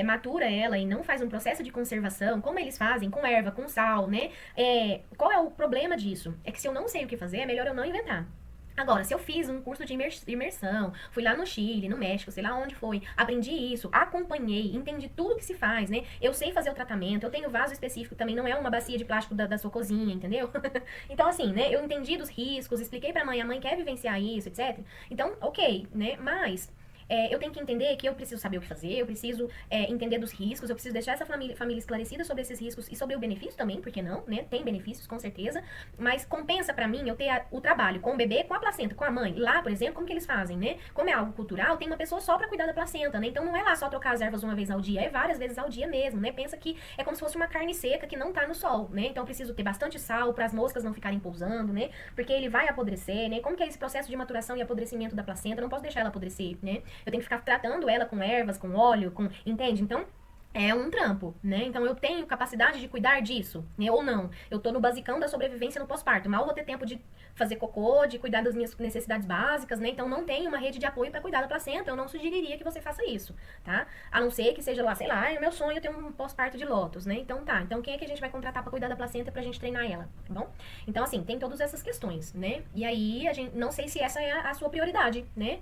[SPEAKER 1] matura ela e não faz um processo de conservação, como eles fazem, com erva, com sal, né? Qual é o problema disso? É que se eu não sei o que fazer, é melhor eu não inventar. Agora, se eu fiz um curso de imersão, fui lá no Chile, no México, sei lá onde foi, aprendi isso, acompanhei, entendi tudo que se faz, né? Eu sei fazer o tratamento, eu tenho vaso específico também, não é uma bacia de plástico da sua cozinha, entendeu? Então, assim, né? Eu entendi dos riscos, expliquei pra mãe, a mãe quer vivenciar isso, etc. Então, ok, né? Mas eu tenho que entender que eu preciso saber o que fazer, eu preciso entender dos riscos, eu preciso deixar essa família esclarecida sobre esses riscos e sobre o benefício também, porque não, né? Tem benefícios, com certeza, mas compensa pra mim eu ter o trabalho com o bebê, com a placenta, com a mãe. Lá, por exemplo, como que eles fazem, né? Como é algo cultural, tem uma pessoa só pra cuidar da placenta, né? Então não é lá só trocar as ervas uma vez ao dia, é várias vezes ao dia mesmo, né? Pensa que é como se fosse uma carne seca que não tá no sol, né? Então eu preciso ter bastante sal para as moscas não ficarem pousando, né? Porque ele vai apodrecer, né? Como que é esse processo de maturação e apodrecimento da placenta? Eu não posso deixar ela apodrecer, né? Eu tenho que ficar tratando ela com ervas, com óleo, entende? Então, é um trampo, né? Então eu tenho capacidade de cuidar disso, né? Ou não. Eu tô no basicão da sobrevivência no pós-parto. Mal vou ter tempo de fazer cocô, de cuidar das minhas necessidades básicas, né? Então não tenho uma rede de apoio para cuidar da placenta. Eu não sugeriria que você faça isso, tá? A não ser que seja lá, sei lá, é o meu sonho ter um pós-parto de lótus, né? Então tá. Então quem é que a gente vai contratar para cuidar da placenta pra gente treinar ela, tá bom? Então assim, tem todas essas questões, né? E aí a gente não sei se essa é a sua prioridade, né?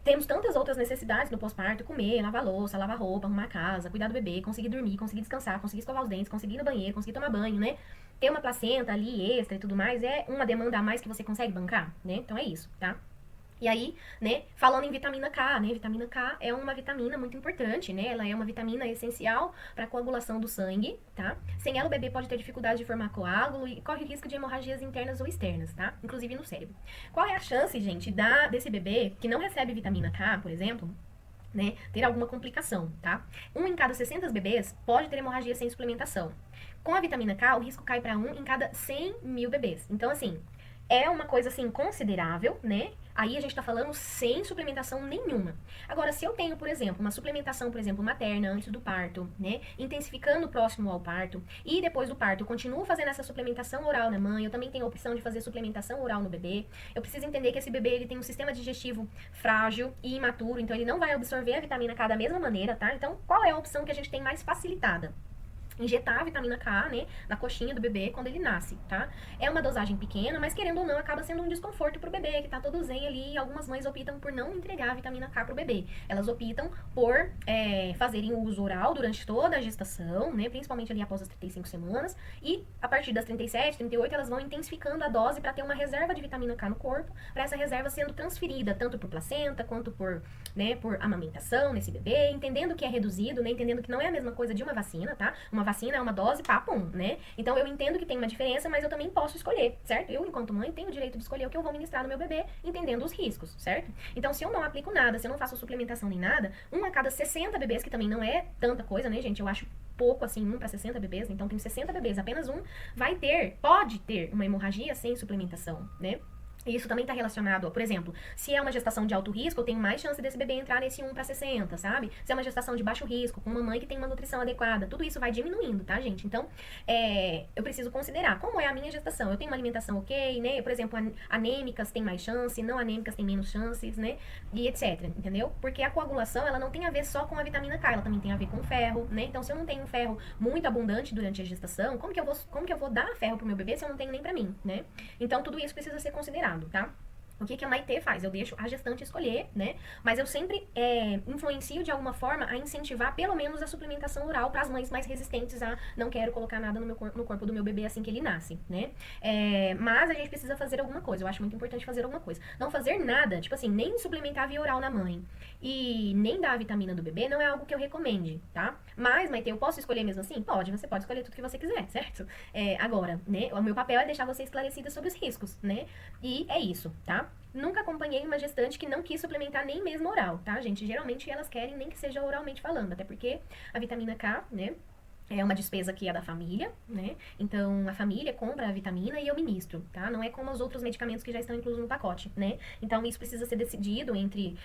[SPEAKER 1] Temos tantas outras necessidades no pós-parto: comer, lavar louça, lavar roupa, arrumar a casa, cuidar do bebê, conseguir dormir, conseguir descansar, conseguir escovar os dentes, conseguir ir no banheiro, conseguir tomar banho, né? Ter uma placenta ali extra e tudo mais é uma demanda a mais que você consegue bancar, né? Então é isso, tá? E aí, né, falando em vitamina K, né, vitamina K é uma vitamina muito importante, né, ela é uma vitamina essencial para a coagulação do sangue, tá? Sem ela o bebê pode ter dificuldade de formar coágulo e corre o risco de hemorragias internas ou externas, tá? Inclusive no cérebro. Qual é a chance, gente, desse bebê que não recebe vitamina K, por exemplo, né, ter alguma complicação, tá? 1 em cada 60 bebês pode ter hemorragia sem suplementação. Com a vitamina K, o risco cai para 1 em cada 100 mil bebês. Então, assim, é uma coisa, assim, considerável, né? Aí a gente tá falando sem suplementação nenhuma. Agora, se eu tenho, por exemplo, uma suplementação, por exemplo, materna antes do parto, né? Intensificando próximo ao parto, e depois do parto eu continuo fazendo essa suplementação oral na mãe, eu também tenho a opção de fazer suplementação oral no bebê. Eu preciso entender que esse bebê, ele tem um sistema digestivo frágil e imaturo, então ele não vai absorver a vitamina K da mesma maneira, tá? Então, qual é a opção que a gente tem mais facilitada? Injetar a vitamina K, né, na coxinha do bebê quando ele nasce, tá? É uma dosagem pequena, mas querendo ou não, acaba sendo um desconforto pro bebê, que tá todo zen ali, e algumas mães optam por não entregar a vitamina K pro bebê. Elas optam por fazerem o uso oral durante toda a gestação, né, principalmente ali após as 35 semanas, e a partir das 37, 38, elas vão intensificando a dose para ter uma reserva de vitamina K no corpo, para essa reserva sendo transferida tanto por placenta, quanto por amamentação nesse bebê, entendendo que é reduzido, né, entendendo que não é a mesma coisa de uma vacina, tá? Uma vacina é uma dose, papum, né? Então eu entendo que tem uma diferença, mas eu também posso escolher, certo? Eu, enquanto mãe, tenho o direito de escolher o que eu vou ministrar no meu bebê, entendendo os riscos, certo? Então, se eu não aplico nada, se eu não faço suplementação nem nada, 1 a cada 60 bebês, que também não é tanta coisa, né, gente? Eu acho pouco, assim, 1 para 60 bebês, então tem 60 bebês, apenas um pode ter uma hemorragia sem suplementação, né? E isso também está relacionado, por exemplo, se é uma gestação de alto risco, eu tenho mais chance desse bebê entrar nesse 1 para 60, sabe? Se é uma gestação de baixo risco, com uma mãe que tem uma nutrição adequada, tudo isso vai diminuindo, tá, gente? Então, eu preciso considerar como é a minha gestação. Eu tenho uma alimentação ok, né? Por exemplo, anêmicas têm mais chance, não anêmicas têm menos chances, né? E etc, entendeu? Porque a coagulação, ela não tem a ver só com a vitamina K, ela também tem a ver com ferro, né? Então, se eu não tenho ferro muito abundante durante a gestação, como que eu vou dar ferro pro meu bebê se eu não tenho nem pra mim, né? Então, tudo isso precisa ser considerado, tá? O que a Maitê faz? Eu deixo a gestante escolher, né? Mas eu sempre influencio de alguma forma a incentivar pelo menos a suplementação oral para as mães mais resistentes a não quero colocar nada no corpo do meu bebê assim que ele nasce, né? Mas a gente precisa fazer alguma coisa. Eu acho muito importante fazer alguma coisa. Não fazer nada, tipo assim, nem suplementar via oral na mãe e nem dar a vitamina do bebê não é algo que eu recomende, tá? Mas, Maitê, eu posso escolher mesmo assim? Pode, você pode escolher tudo que você quiser, certo? Agora, né? O meu papel é deixar você esclarecida sobre os riscos, né? E é isso, tá? Nunca acompanhei uma gestante que não quis suplementar nem mesmo oral, tá, gente? Geralmente elas querem nem que seja oralmente falando, até porque a vitamina K, né, É uma despesa que é da família, né? Então, a família compra a vitamina e eu ministro, tá? Não é como os outros medicamentos que já estão inclusos no pacote, né? Então, isso precisa ser decidido entre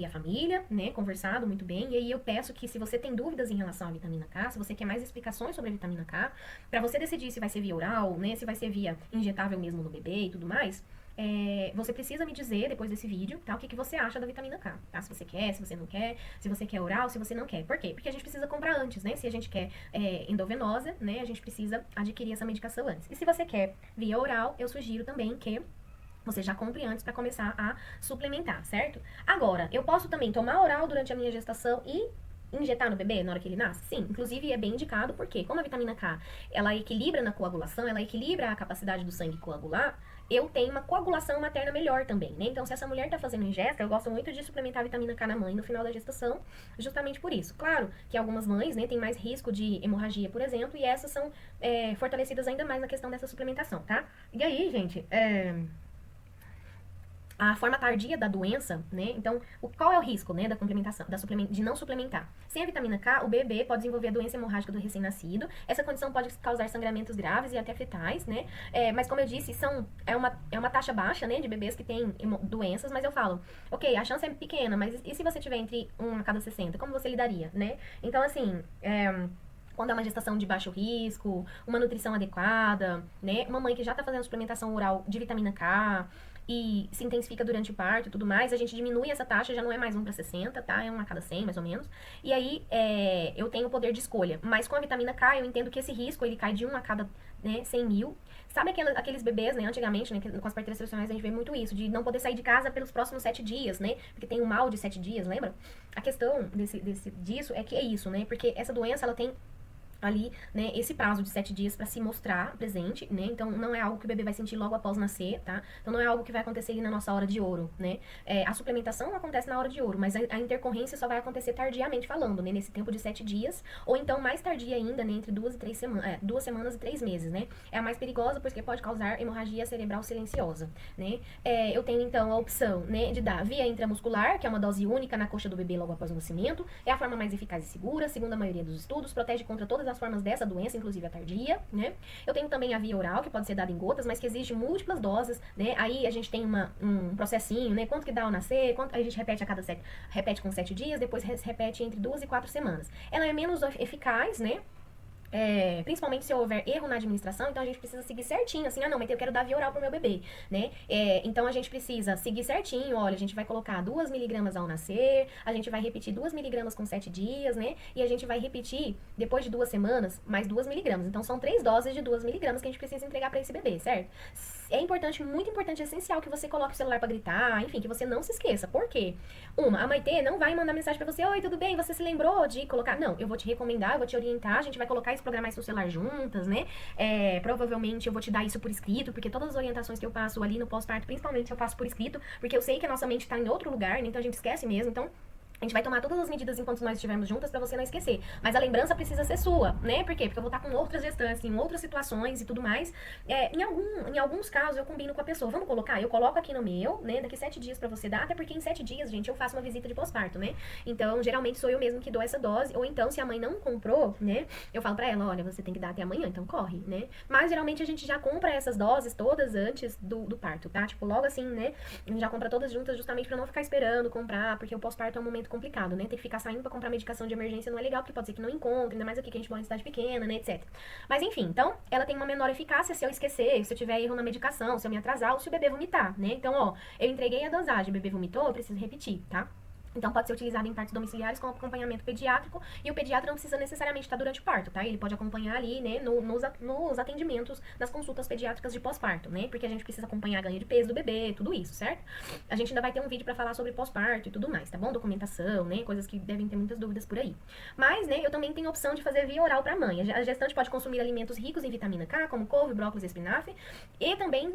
[SPEAKER 1] a família, né? Conversado muito bem. E aí, eu peço que, se você tem dúvidas em relação à vitamina K, se você quer mais explicações sobre a vitamina K, para você decidir se vai ser via oral, né? Se vai ser via injetável mesmo no bebê e tudo mais, você precisa me dizer, depois desse vídeo, tá? O que você acha da vitamina K, tá? Se você quer, se você não quer, se você quer oral, se você não quer. Por quê? Porque a gente precisa comprar antes, né? Se a gente quer endovenosa, né? A gente precisa adquirir essa medicação antes. E se você quer via oral, eu sugiro também que você já compre antes para começar a suplementar, certo? Agora, eu posso também tomar oral durante a minha gestação e injetar no bebê na hora que ele nasce? Sim, inclusive é bem indicado, porque como a vitamina K, ela equilibra na coagulação, ela equilibra a capacidade do sangue coagular, eu tenho uma coagulação materna melhor também, né? Então, se essa mulher tá fazendo ingesta, eu gosto muito de suplementar a vitamina K na mãe no final da gestação, justamente por isso. Claro que algumas mães, né, têm mais risco de hemorragia, por exemplo, e essas são fortalecidas ainda mais na questão dessa suplementação, tá? E aí, gente, a forma tardia da doença, né? Então, qual é o risco, né, da complementação, de não suplementar? Sem a vitamina K, o bebê pode desenvolver a doença hemorrágica do recém-nascido. Essa condição pode causar sangramentos graves e até fetais, né? Mas como eu disse, é uma taxa baixa, né, de bebês que têm doenças, mas eu falo, ok, a chance é pequena, mas e se você tiver entre 1 a cada 60? Como você lidaria, né? Então, assim, quando é uma gestação de baixo risco, uma nutrição adequada, né? Uma mãe que já está fazendo suplementação oral de vitamina K e se intensifica durante o parto e tudo mais, a gente diminui essa taxa, já não é mais 1 para 60, tá? É 1 a cada 100, mais ou menos. E aí, eu tenho o poder de escolha. Mas com a vitamina K, eu entendo que esse risco, ele cai de 1 a cada, né, 100 mil. Sabe aqueles bebês, né, antigamente, né, com as parteiras tradicionais a gente vê muito isso, de não poder sair de casa pelos próximos 7 dias, né? Porque tem o mal de 7 dias, lembra? A questão disso é que é isso, né? Porque essa doença, ela tem ali, né, esse prazo de 7 dias para se mostrar presente, né? Então, não é algo que o bebê vai sentir logo após nascer, tá? Então, não é algo que vai acontecer ali na nossa hora de ouro, né? A suplementação acontece na hora de ouro, mas a intercorrência só vai acontecer tardiamente falando, né? Nesse tempo de 7 dias, ou então mais tardia ainda, né? Entre 2 e 3 semanas, 2 semanas e 3 meses, né? É a mais perigosa porque pode causar hemorragia cerebral silenciosa, né? Eu tenho, então, a opção, né, de dar via intramuscular, que é uma dose única na coxa do bebê logo após o nascimento. É a forma mais eficaz e segura, segundo a maioria dos estudos, protege contra todas as formas dessa doença, inclusive a tardia, né? Eu tenho também a via oral, que pode ser dada em gotas, mas que exige múltiplas doses, né? Aí a gente tem um processinho, né? Quanto que dá ao nascer, quanto a gente repete repete com 7 dias, depois repete entre 2 e 4 semanas. Ela é menos eficaz, né? Principalmente se houver erro na administração, então a gente precisa seguir certinho, assim, não, mas eu quero dar via oral pro meu bebê, né? Então a gente precisa seguir certinho, olha, a gente vai colocar 2 miligramas ao nascer, a gente vai repetir 2 miligramas com 7 dias, né? E a gente vai repetir, depois de 2 semanas, mais 2 miligramas. Então são 3 doses de 2 miligramas que a gente precisa entregar para esse bebê, certo? É importante, muito importante, essencial que você coloque o celular para gritar, enfim, que você não se esqueça. Por quê? A Maitê não vai mandar mensagem para você, oi, tudo bem, você se lembrou de colocar? Não, eu vou te recomendar, eu vou te orientar, a gente vai colocar isso, programar seu celular juntas, né? Provavelmente eu vou te dar isso por escrito, porque todas as orientações que eu passo ali no pós-parto, principalmente eu passo por escrito, porque eu sei que a nossa mente tá em outro lugar, né? Então a gente esquece mesmo, então a gente vai tomar todas as medidas enquanto nós estivermos juntas pra você não esquecer. Mas a lembrança precisa ser sua, né? Por quê? Porque eu vou estar com outras gestantes, em outras situações e tudo mais. Em alguns casos eu combino com a pessoa. Vamos colocar? Eu coloco aqui no meu, né? Daqui 7 dias pra você dar. Até porque em 7 dias, gente, eu faço uma visita de pós-parto, né? Então, geralmente sou eu mesmo que dou essa dose. Ou então, se a mãe não comprou, né? Eu falo pra ela, olha, você tem que dar até amanhã, então corre, né? Mas geralmente a gente já compra essas doses todas antes do parto, tá? Tipo, logo assim, né? A gente já compra todas juntas justamente pra não ficar esperando comprar, porque o pós-parto é um momento complicado, né? Tem que ficar saindo pra comprar medicação de emergência não é legal, porque pode ser que não encontre, ainda mais aqui que a gente mora em cidade pequena, né, etc. Mas enfim, então, ela tem uma menor eficácia se eu esquecer, se eu tiver erro na medicação, se eu me atrasar ou se o bebê vomitar, né? Então, ó, eu entreguei a dosagem, o bebê vomitou, eu preciso repetir, tá? Então, pode ser utilizado em partos domiciliares com acompanhamento pediátrico, e o pediatra não precisa necessariamente estar durante o parto, tá? Ele pode acompanhar ali, né, nos atendimentos, nas consultas pediátricas de pós-parto, né? Porque a gente precisa acompanhar a ganho de peso do bebê, tudo isso, certo? A gente ainda vai ter um vídeo pra falar sobre pós-parto e tudo mais, tá bom? Documentação, né? Coisas que devem ter muitas dúvidas por aí. Mas, né, eu também tenho a opção de fazer via oral pra mãe. A gestante pode consumir alimentos ricos em vitamina K, como couve, brócolis e espinafre, e também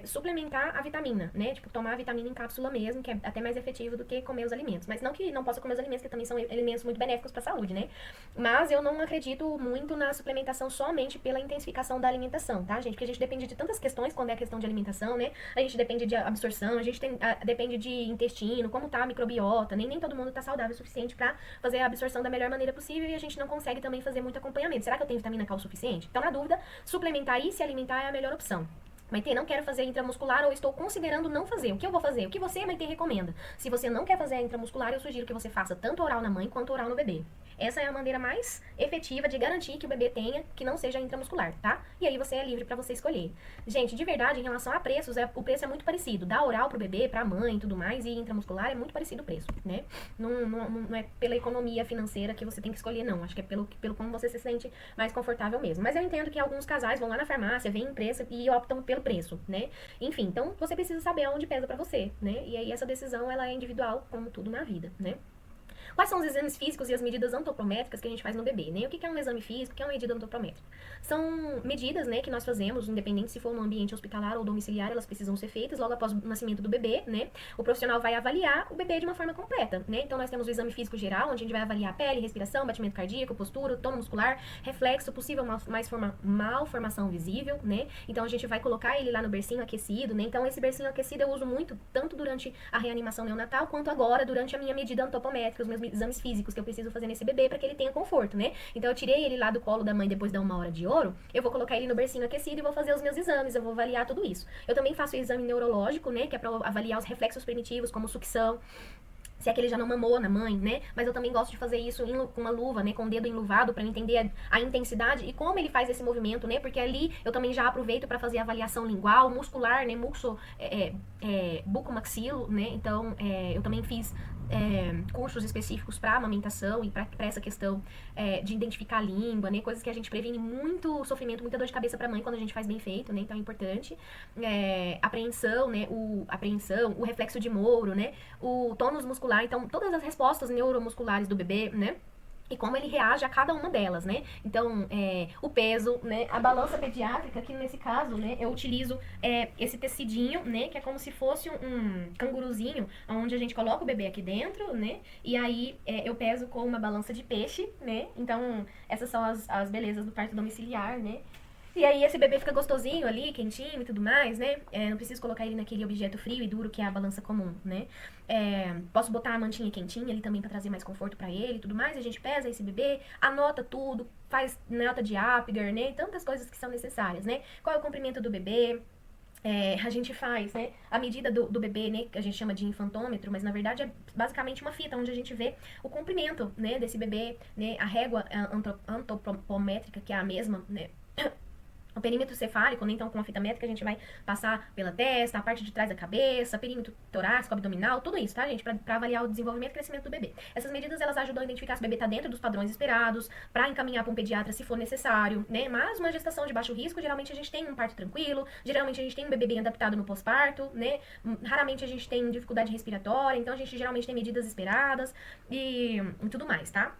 [SPEAKER 1] suplementar a vitamina, né? Tipo, tomar a vitamina em cápsula mesmo, que é até mais efetivo do que comer os alimentos. Mas não que não possa comer os alimentos, que também são alimentos muito benéficos para a saúde, né? Mas eu não acredito muito na suplementação somente pela intensificação da alimentação, tá, gente? Porque a gente depende de tantas questões quando é a questão de alimentação, né? A gente depende de absorção, a gente depende de intestino, como tá a microbiota, nem todo mundo tá saudável o suficiente pra fazer a absorção da melhor maneira possível e a gente não consegue também fazer muito acompanhamento. Será que eu tenho vitamina K o suficiente? Então, na dúvida, suplementar e se alimentar é a melhor opção. Maitê, não quero fazer intramuscular ou estou considerando não fazer. O que eu vou fazer? O que você, Maitê, recomenda? Se você não quer fazer a intramuscular, eu sugiro que você faça tanto oral na mãe quanto oral no bebê. Essa é a maneira mais efetiva de garantir que o bebê tenha, que não seja intramuscular, tá? E aí você é livre pra você escolher. Gente, de verdade, em relação a preços, o preço é muito parecido. Da oral pro bebê, pra mãe e tudo mais, e intramuscular é muito parecido o preço, né? Não é pela economia financeira que você tem que escolher, não. Acho que é pelo como você se sente mais confortável mesmo. Mas eu entendo que alguns casais vão lá na farmácia, veem preço e optam pelo preço, né? Enfim, então você precisa saber aonde pesa pra você, né? E aí essa decisão, ela é individual, como tudo na vida, né? Quais são os exames físicos e as medidas antropométricas que a gente faz no bebê, né? O que é um exame físico, o que é uma medida antropométrica? São medidas, né, que nós fazemos, independente se for no ambiente hospitalar ou domiciliar, elas precisam ser feitas logo após o nascimento do bebê, né? O profissional vai avaliar o bebê de uma forma completa, né? Então nós temos o exame físico geral, onde a gente vai avaliar a pele, respiração, batimento cardíaco, postura, tono muscular, reflexo, possível malformação visível, né? Então a gente vai colocar ele lá no bercinho aquecido, né? Então esse bercinho aquecido eu uso muito, tanto durante a reanimação neonatal, quanto agora durante a minha medida antropométrica, os meus exames físicos que eu preciso fazer nesse bebê para que ele tenha conforto, né? Então eu tirei ele lá do colo da mãe depois da 1 hora de ouro, eu vou colocar ele no bercinho aquecido e vou fazer os meus exames, eu vou avaliar tudo isso. Eu também faço o exame neurológico, né, que é para avaliar os reflexos primitivos, como sucção, se é que ele já não mamou na mãe, né? Mas eu também gosto de fazer isso com uma luva, né? Com o dedo enluvado para entender a intensidade e como ele faz esse movimento, né? Porque ali eu também já aproveito para fazer a avaliação lingual, muscular, né? Bucomaxilo, né? Então, eu também fiz cursos específicos para amamentação e para essa questão de identificar a língua, né? Coisas que a gente previne muito sofrimento, muita dor de cabeça para a mãe quando a gente faz bem feito, né? Então é importante. Apreensão, né? O reflexo de Moro, né? O tônus muscular, então todas as respostas neuromusculares do bebê, né? E como ele reage a cada uma delas, né? Então, o peso, né? A balança pediátrica, que nesse caso, né? Eu utilizo esse tecidinho, né? Que é como se fosse um canguruzinho, onde a gente coloca o bebê aqui dentro, né? E aí eu peso com uma balança de peixe, né? Então, essas são as belezas do parto domiciliar, né? E aí esse bebê fica gostosinho ali, quentinho e tudo mais, né? Não preciso colocar ele naquele objeto frio e duro que é a balança comum, né? Posso botar a mantinha quentinha ali também pra trazer mais conforto pra ele e tudo mais. A gente pesa esse bebê, anota tudo, faz nota de Apgar, né? Tantas coisas que são necessárias, né? Qual é o comprimento do bebê? A gente faz, né, a medida do bebê, né, que a gente chama de infantômetro, mas na verdade é basicamente uma fita onde a gente vê o comprimento, né, desse bebê, né, a régua antropométrica, que é a mesma, né, o perímetro cefálico, né? Então com a fita métrica a gente vai passar pela testa, a parte de trás da cabeça, perímetro torácico, abdominal, tudo isso, tá, gente? Pra avaliar o desenvolvimento e crescimento do bebê. Essas medidas, elas ajudam a identificar se o bebê tá dentro dos padrões esperados, pra encaminhar pra um pediatra se for necessário, né? Mas uma gestação de baixo risco, geralmente a gente tem um parto tranquilo, geralmente a gente tem um bebê bem adaptado no pós-parto, né? Raramente a gente tem dificuldade respiratória, então a gente geralmente tem medidas esperadas e tudo mais, tá?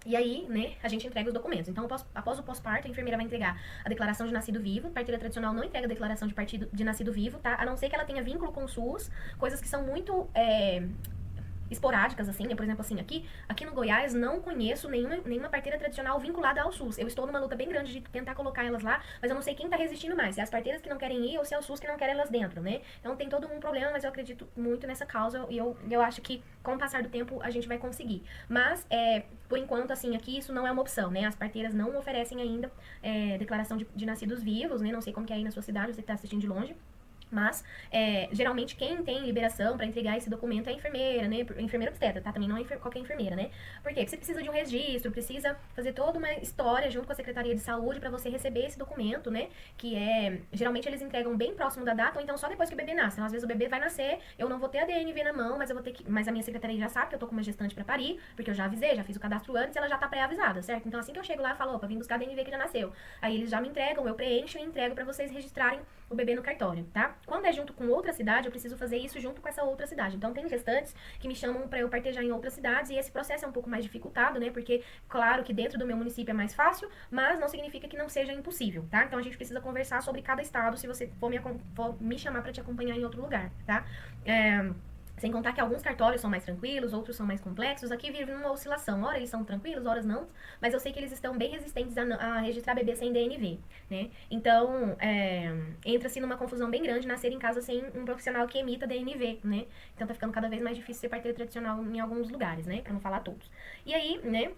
[SPEAKER 1] E aí, né, a gente entrega os documentos. Então, após o pós-parto, a enfermeira vai entregar a declaração de nascido vivo. Parteira tradicional não entrega a declaração de nascido vivo, tá? A não ser que ela tenha vínculo com o SUS, coisas que são muito esporádicas, assim, né? Por exemplo, assim, aqui no Goiás não conheço nenhuma parteira tradicional vinculada ao SUS. Eu estou numa luta bem grande de tentar colocar elas lá, mas eu não sei quem tá resistindo mais, se é as parteiras que não querem ir ou se é o SUS que não quer elas dentro, né? Então tem todo um problema, mas eu acredito muito nessa causa e eu acho que com o passar do tempo a gente vai conseguir. Mas, por enquanto, assim, aqui isso não é uma opção, né? As parteiras não oferecem ainda declaração de nascidos vivos, né? Não sei como que é aí na sua cidade, você que tá assistindo de longe. Mas, geralmente, quem tem liberação para entregar esse documento é a enfermeira, né? Enfermeira obstetra, tá? Também não é qualquer enfermeira, né? Por quê? Porque você precisa de um registro, precisa fazer toda uma história junto com a Secretaria de Saúde para você receber esse documento, né? Que geralmente eles entregam bem próximo da data ou então só depois que o bebê nasce. Então, às vezes o bebê vai nascer, eu não vou ter a DNV na mão, mas a minha secretaria já sabe que eu tô com uma gestante para parir, porque eu já avisei, já fiz o cadastro antes, ela já tá pré-avisada, certo? Então, assim que eu chego lá, eu falo, opa, vim buscar a DNV que já nasceu. Aí eles já me entregam, eu preencho e entrego para vocês registrarem o bebê no cartório, tá? Quando é junto com outra cidade, eu preciso fazer isso junto com essa outra cidade. Então, tem gestantes que me chamam para eu partejar em outras cidades e esse processo é um pouco mais dificultado, né? Porque, claro que dentro do meu município é mais fácil, mas não significa que não seja impossível, tá? Então, a gente precisa conversar sobre cada estado se você for me chamar para te acompanhar em outro lugar, tá? Sem contar que alguns cartórios são mais tranquilos, outros são mais complexos. Aqui vive uma oscilação. Ora eles são tranquilos, horas não. Mas eu sei que eles estão bem resistentes a registrar bebê sem DNV, né? Então, entra-se numa confusão bem grande nascer em casa sem um profissional que emita DNV, né? Então tá ficando cada vez mais difícil ser parteira tradicional em alguns lugares, né? Pra não falar todos. E aí, né,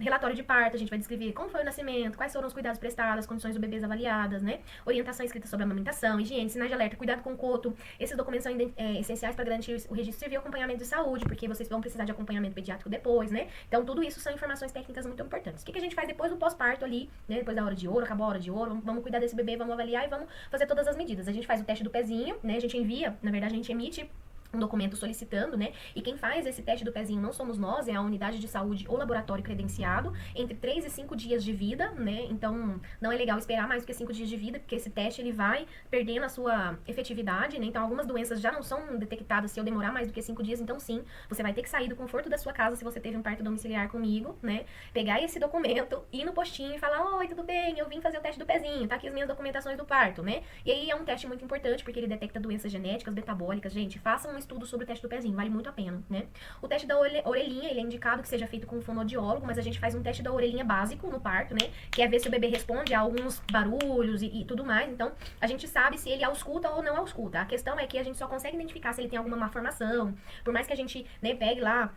[SPEAKER 1] relatório de parto, a gente vai descrever como foi o nascimento, quais foram os cuidados prestados, as condições do bebê avaliadas, né? Orientação escrita sobre a amamentação, higiene, sinais de alerta, cuidado com o coto. Esses documentos são essenciais para garantir o registro civil e acompanhamento de saúde, porque vocês vão precisar de acompanhamento pediátrico depois, né? Então, tudo isso são informações técnicas muito importantes. O que a gente faz depois do pós-parto ali, né? Depois da hora de ouro, acabou a hora de ouro, vamos cuidar desse bebê, vamos avaliar e vamos fazer todas as medidas. A gente faz o teste do pezinho, né? A gente envia, na verdade, a gente emite um documento solicitando, né? E quem faz esse teste do pezinho não somos nós, é a unidade de saúde ou laboratório credenciado, entre 3 e 5 dias de vida, né? Então, não é legal esperar mais do que 5 dias de vida, porque esse teste, ele vai perdendo a sua efetividade, né? Então, algumas doenças já não são detectadas se eu demorar mais do que 5 dias, então sim, você vai ter que sair do conforto da sua casa se você teve um parto domiciliar comigo, né? Pegar esse documento, ir no postinho e falar, oi, tudo bem, eu vim fazer o teste do pezinho, tá aqui as minhas documentações do parto, né? E aí é um teste muito importante, porque ele detecta doenças genéticas, metabólicas, gente, façam um estudo sobre o teste do pezinho, vale muito a pena, né? O teste da orelhinha, ele é indicado que seja feito com um fonoaudiólogo, mas a gente faz um teste da orelhinha básico no parto, né? Que é ver se o bebê responde a alguns barulhos e tudo mais. Então, a gente sabe se ele ausculta ou não ausculta. A questão é que a gente só consegue identificar se ele tem alguma malformação. Por mais que a gente, né, pegue lá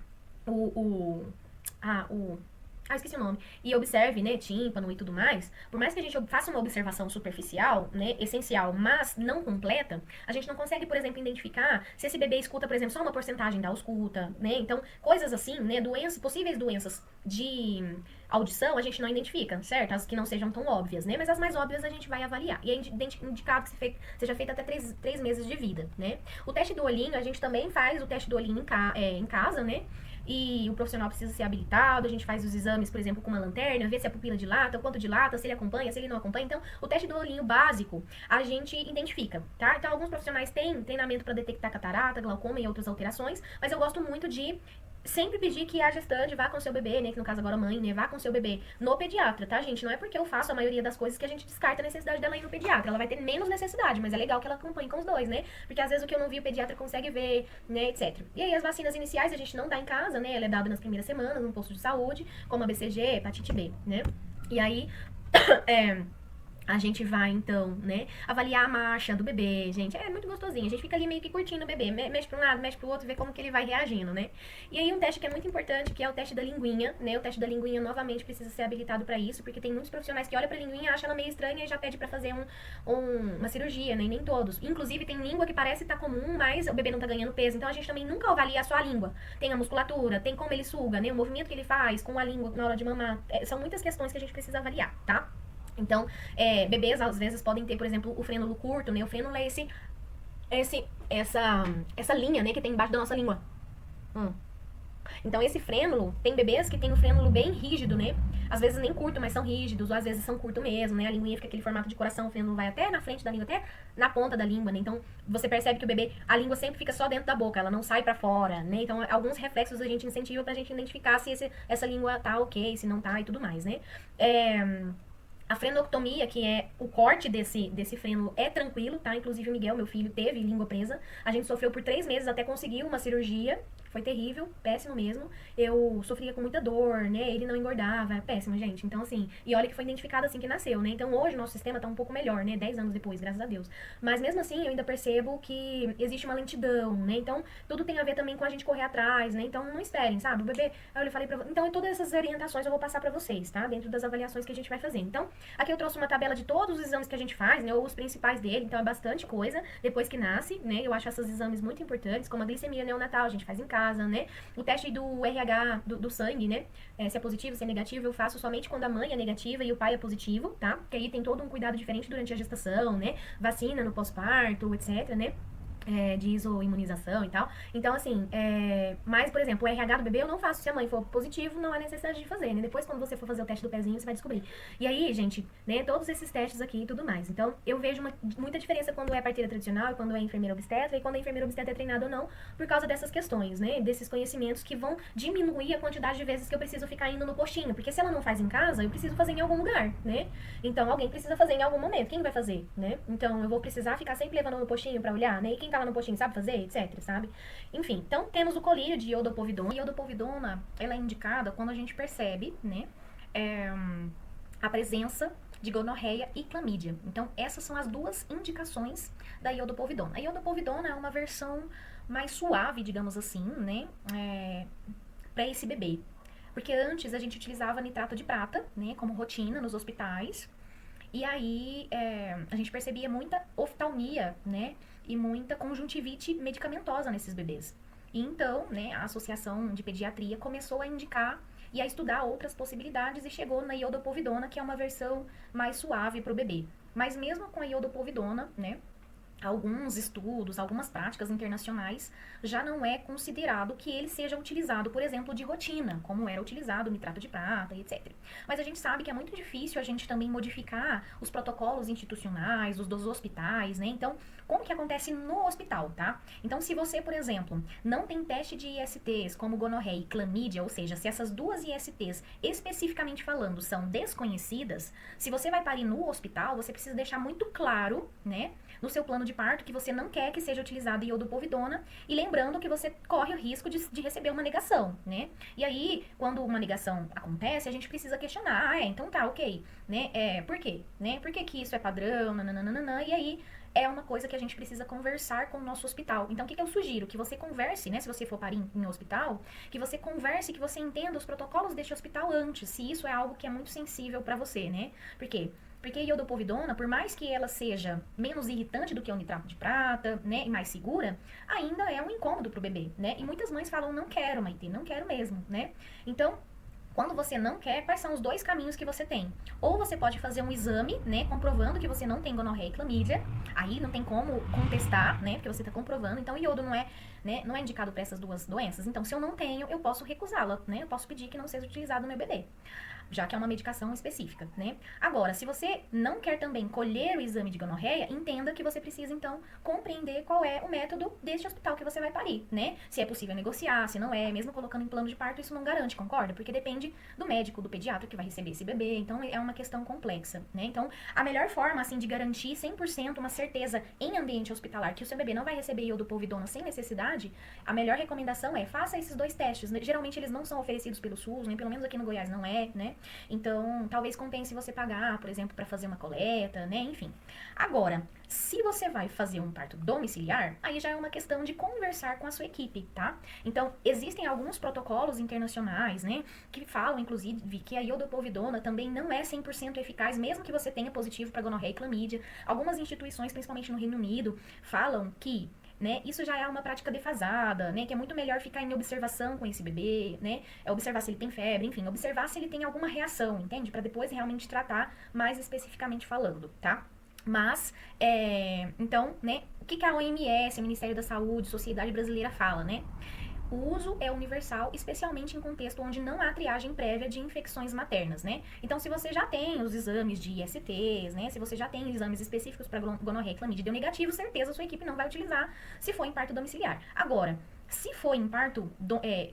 [SPEAKER 1] esqueci o nome. E observe, né, tímpano e tudo mais. Por mais que a gente faça uma observação superficial, né, essencial, mas não completa, a gente não consegue, por exemplo, identificar se esse bebê escuta, por exemplo, só uma porcentagem da ausculta, né? Então, coisas assim, né, possíveis doenças de audição, a gente não identifica, certo? As que não sejam tão óbvias, né? Mas as mais óbvias a gente vai avaliar. E é indicado que seja feito até 3 meses de vida, né? O teste do olhinho, a gente também faz o teste do olhinho em casa, né? E o profissional precisa ser habilitado, a gente faz os exames, por exemplo, com uma lanterna, vê se a pupila dilata, o quanto dilata, se ele acompanha, se ele não acompanha. Então, o teste do olhinho básico, a gente identifica, tá? Então, alguns profissionais têm treinamento para detectar catarata, glaucoma e outras alterações, mas eu gosto muito de sempre pedir que a gestante vá com seu bebê, né, que no caso agora a mãe, né, vá com seu bebê no pediatra, tá, gente? Não é porque eu faço a maioria das coisas que a gente descarta a necessidade dela ir no pediatra. Ela vai ter menos necessidade, mas é legal que ela acompanhe com os dois, né? Porque às vezes o que eu não vi o pediatra consegue ver, né, etc. E aí as vacinas iniciais a gente não dá em casa, né? Ela é dada nas primeiras semanas no posto de saúde, como a BCG, hepatite B, né? E aí, a gente vai, então, né, avaliar a marcha do bebê, gente. É muito gostosinho. A gente fica ali meio que curtindo o bebê. Mexe pra um lado, mexe pro outro, vê como que ele vai reagindo, né? E aí um teste que é muito importante, que é o teste da linguinha, né? O teste da linguinha, novamente, precisa ser habilitado pra isso, porque tem muitos profissionais que olham pra linguinha, acham ela meio estranha e já pede pra fazer uma cirurgia, né? E nem todos. Inclusive, tem língua que parece estar comum, mas o bebê não tá ganhando peso. Então, a gente também nunca avalia só a língua. Tem a musculatura, tem como ele suga, né? O movimento que ele faz com a língua na hora de mamar. São muitas questões que a gente precisa avaliar, tá? Então, bebês às vezes podem ter, por exemplo, o frênulo curto, né? O frênulo é essa linha, né, que tem embaixo da nossa língua. Então, esse frênulo, tem bebês que tem o frênulo bem rígido, né? Às vezes nem curto, mas são rígidos, ou às vezes são curto mesmo, né? A linguinha fica aquele formato de coração, o frênulo vai até na frente da língua, até na ponta da língua, né? Então, você percebe que o bebê, a língua sempre fica só dentro da boca, ela não sai pra fora, né? Então, alguns reflexos a gente incentiva pra gente identificar se essa língua tá ok, se não tá e tudo mais, né? A frenectomia, que é o corte desse frênulo, é tranquilo, tá? Inclusive o Miguel, meu filho, teve língua presa. A gente sofreu por 3 meses até conseguir uma cirurgia. Foi terrível, péssimo mesmo. Eu sofria com muita dor, né? Ele não engordava, é péssimo, gente. Então, assim, e olha que foi identificado assim que nasceu, né? Então, hoje o nosso sistema tá um pouco melhor, né? 10 anos depois, graças a Deus. Mas mesmo assim, eu ainda percebo que existe uma lentidão, né? Então, tudo tem a ver também com a gente correr atrás, né? Então, não esperem, sabe? O bebê, eu falei pra vocês. Então, todas essas orientações eu vou passar pra vocês, tá? Dentro das avaliações que a gente vai fazer. Então, aqui eu trouxe uma tabela de todos os exames que a gente faz, né? Ou os principais dele. Então, é bastante coisa depois que nasce, né? Eu acho esses exames muito importantes, como a glicemia neonatal, a gente faz em casa, né? O teste do RH do sangue, né? Se é positivo, se é negativo, eu faço somente quando a mãe é negativa e o pai é positivo, tá? Porque aí tem todo um cuidado diferente durante a gestação, né? Vacina no pós-parto, etc, né? De isoimunização e tal. Então, assim, mas, por exemplo, o RH do bebê eu não faço. Se a mãe for positivo, não há necessidade de fazer, né? Depois, quando você for fazer o teste do pezinho, você vai descobrir. E aí, gente, né, todos esses testes aqui e tudo mais. Então, eu vejo muita diferença quando é parteira tradicional e quando é enfermeira obstetra, e quando a enfermeira obstetra é treinada ou não, por causa dessas questões, né? Desses conhecimentos que vão diminuir a quantidade de vezes que eu preciso ficar indo no postinho. Porque se ela não faz em casa, eu preciso fazer em algum lugar, né? Então, alguém precisa fazer em algum momento. Quem vai fazer, né? Então, eu vou precisar ficar sempre levando no postinho pra olhar, né? E quem tá lá no postinho, sabe fazer, etc, sabe? Enfim, então temos o colírio de iodopovidona. A iodopovidona, ela é indicada quando a gente percebe, né, a presença de gonorreia e clamídia. Então, essas são as duas indicações da iodopovidona. A iodopovidona é uma versão mais suave, digamos assim, né, para esse bebê. Porque antes a gente utilizava nitrato de prata, né, como rotina nos hospitais. E aí a gente percebia muita oftalmia, né, e muita conjuntivite medicamentosa nesses bebês. E então, né, a Associação de Pediatria começou a indicar e a estudar outras possibilidades e chegou na iodopovidona, que é uma versão mais suave para o bebê. Mas mesmo com a iodopovidona, né, alguns estudos, algumas práticas internacionais, já não é considerado que ele seja utilizado, por exemplo, de rotina, como era utilizado o nitrato de prata e etc. Mas a gente sabe que é muito difícil a gente também modificar os protocolos institucionais, os dos hospitais, né? Então, como que acontece no hospital, tá? Então, se você, por exemplo, não tem teste de ISTs como gonorreia e clamídia, ou seja, se essas duas ISTs, especificamente falando, são desconhecidas, se você vai parir no hospital, você precisa deixar muito claro, né, no seu plano de parto que você não quer que seja utilizada iodopovidona, e lembrando que você corre o risco de receber uma negação, né? E aí, quando uma negação acontece, a gente precisa questionar, então tá, ok, né? Por quê? Né? Por que isso é padrão, nananana, e aí é uma coisa que a gente precisa conversar com o nosso hospital. Então, o que eu sugiro? Que você converse, né? Se você for parir em hospital, que você converse, que você entenda os protocolos deste hospital antes, se isso é algo que é muito sensível para você, né? Por quê? Porque a iodopovidona, por mais que ela seja menos irritante do que o nitrato de prata, né, e mais segura, ainda é um incômodo pro bebê, né? E muitas mães falam, não quero, Maitê, não quero mesmo, né? Então, quando você não quer, quais são os dois caminhos que você tem? Ou você pode fazer um exame, né, comprovando que você não tem gonorreia e clamídia, aí não tem como contestar, né, porque você está comprovando. Então, o iodo não é, né, não é indicado para essas duas doenças. Então, se eu não tenho, eu posso recusá-la, né, eu posso pedir que não seja utilizado no meu bebê, já que é uma medicação específica, né? Agora, se você não quer também colher o exame de gonorreia, entenda que você precisa, então, compreender qual é o método deste hospital que você vai parir, né? Se é possível negociar, se não é, mesmo colocando em plano de parto, isso não garante, concorda? Porque depende do médico, do pediatra que vai receber esse bebê, então é uma questão complexa, né? Então, a melhor forma, assim, de garantir 100% uma certeza em ambiente hospitalar que o seu bebê não vai receber iodopovidona sem necessidade, a melhor recomendação é, faça esses dois testes, né? Geralmente eles não são oferecidos pelo SUS, nem pelo menos aqui no Goiás não é, né? Então, talvez compense você pagar, por exemplo, para fazer uma coleta, né? Enfim. Agora, se você vai fazer um parto domiciliar, aí já é uma questão de conversar com a sua equipe, tá? Então, existem alguns protocolos internacionais, né, que falam, inclusive, que a iodopovidona também não é 100% eficaz, mesmo que você tenha positivo para gonorreia e clamídia. Algumas instituições, principalmente no Reino Unido, falam que, né, isso já é uma prática defasada, né, que é muito melhor ficar em observação com esse bebê, né, observar se ele tem febre, enfim, observar se ele tem alguma reação, entende? Para depois realmente tratar mais especificamente falando, tá? Mas, então, né, o que a OMS, o Ministério da Saúde, Sociedade Brasileira fala, né? O uso é universal, especialmente em contexto onde não há triagem prévia de infecções maternas, né? Então, se você já tem os exames de ISTs, né? Se você já tem exames específicos para gonorreia, clamídia e deu negativo, certeza a sua equipe não vai utilizar se for em parto domiciliar. Agora, se for em parto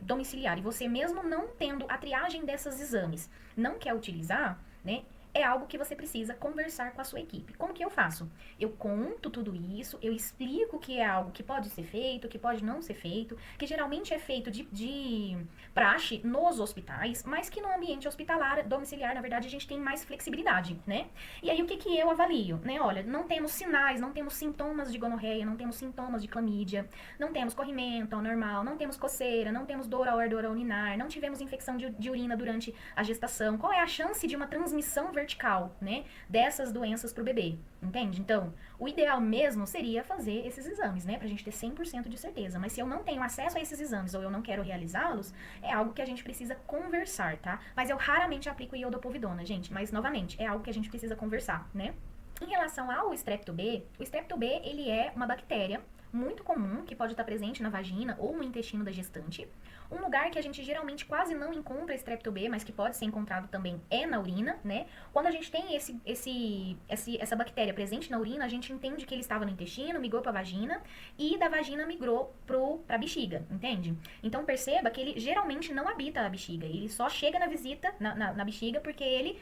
[SPEAKER 1] domiciliar e você mesmo não tendo a triagem desses exames, não quer utilizar, né? É algo que você precisa conversar com a sua equipe. Como que eu faço? Eu conto tudo isso, eu explico que é algo que pode ser feito, que pode não ser feito, que geralmente é feito de praxe nos hospitais, mas que no ambiente hospitalar, domiciliar, na verdade, a gente tem mais flexibilidade, né? E aí, o que que eu avalio, né? Olha, não temos sinais, não temos sintomas de gonorreia, não temos sintomas de clamídia, não temos corrimento ao normal, não temos coceira, não temos dor ao urinar, não tivemos infecção de urina durante a gestação. Qual é a chance de uma transmissão vertical, né, dessas doenças pro bebê, entende? Então, o ideal mesmo seria fazer esses exames, né, pra gente ter 100% de certeza, mas se eu não tenho acesso a esses exames ou eu não quero realizá-los, é algo que a gente precisa conversar, tá? Mas eu raramente aplico iodopovidona, gente, mas, novamente, é algo que a gente precisa conversar, né? Em relação ao Strepto B, o Strepto B, ele é uma bactéria muito comum, que pode estar presente na vagina ou no intestino da gestante. Um lugar que a gente geralmente quase não encontra Strepto B, mas que pode ser encontrado também é na urina, né? Quando a gente tem essa bactéria presente na urina, a gente entende que ele estava no intestino, migrou para a vagina e da vagina migrou para a bexiga, entende? Então perceba que ele geralmente não habita a bexiga, ele só chega na visita, na bexiga, porque ele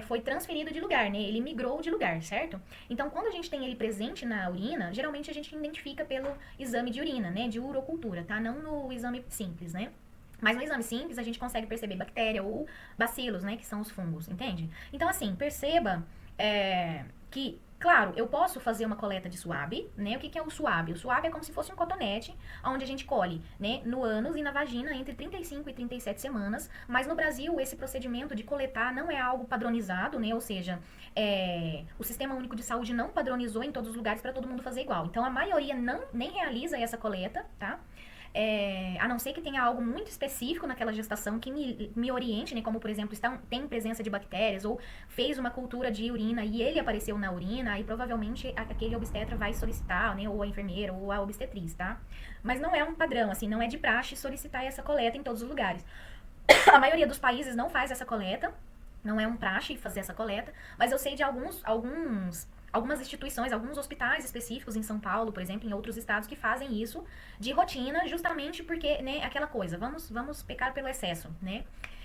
[SPEAKER 1] foi transferido de lugar, né? Ele migrou de lugar, certo? Então, quando a gente tem ele presente na urina, geralmente a gente identifica pelo exame de urina, né? De urocultura, tá? Não no exame simples, né? Mas no exame simples a gente consegue perceber bactéria ou bacilos, né? Que são os fungos, entende? Então, assim, perceba que, claro, eu posso fazer uma coleta de suave, né? O que é o suave? O suave é como se fosse um cotonete, onde a gente colhe, né? No ânus e na vagina entre 35 e 37 semanas. Mas no Brasil, esse procedimento de coletar não é algo padronizado, né? Ou seja, o Sistema Único de Saúde não padronizou em todos os lugares para todo mundo fazer igual. Então, a maioria nem realiza essa coleta, tá? A não ser que tenha algo muito específico naquela gestação que me oriente, né? Como, por exemplo, tem presença de bactérias ou fez uma cultura de urina e ele apareceu na urina, aí provavelmente aquele obstetra vai solicitar, né? Ou a enfermeira ou a obstetriz, tá? Mas não é um padrão, assim, não é de praxe solicitar essa coleta em todos os lugares. A maioria dos países não faz essa coleta, não é um praxe fazer essa coleta, mas eu sei de algumas instituições, alguns hospitais específicos em São Paulo, por exemplo, em outros estados que fazem isso de rotina, justamente porque, né, aquela coisa, vamos pecar pelo excesso, né?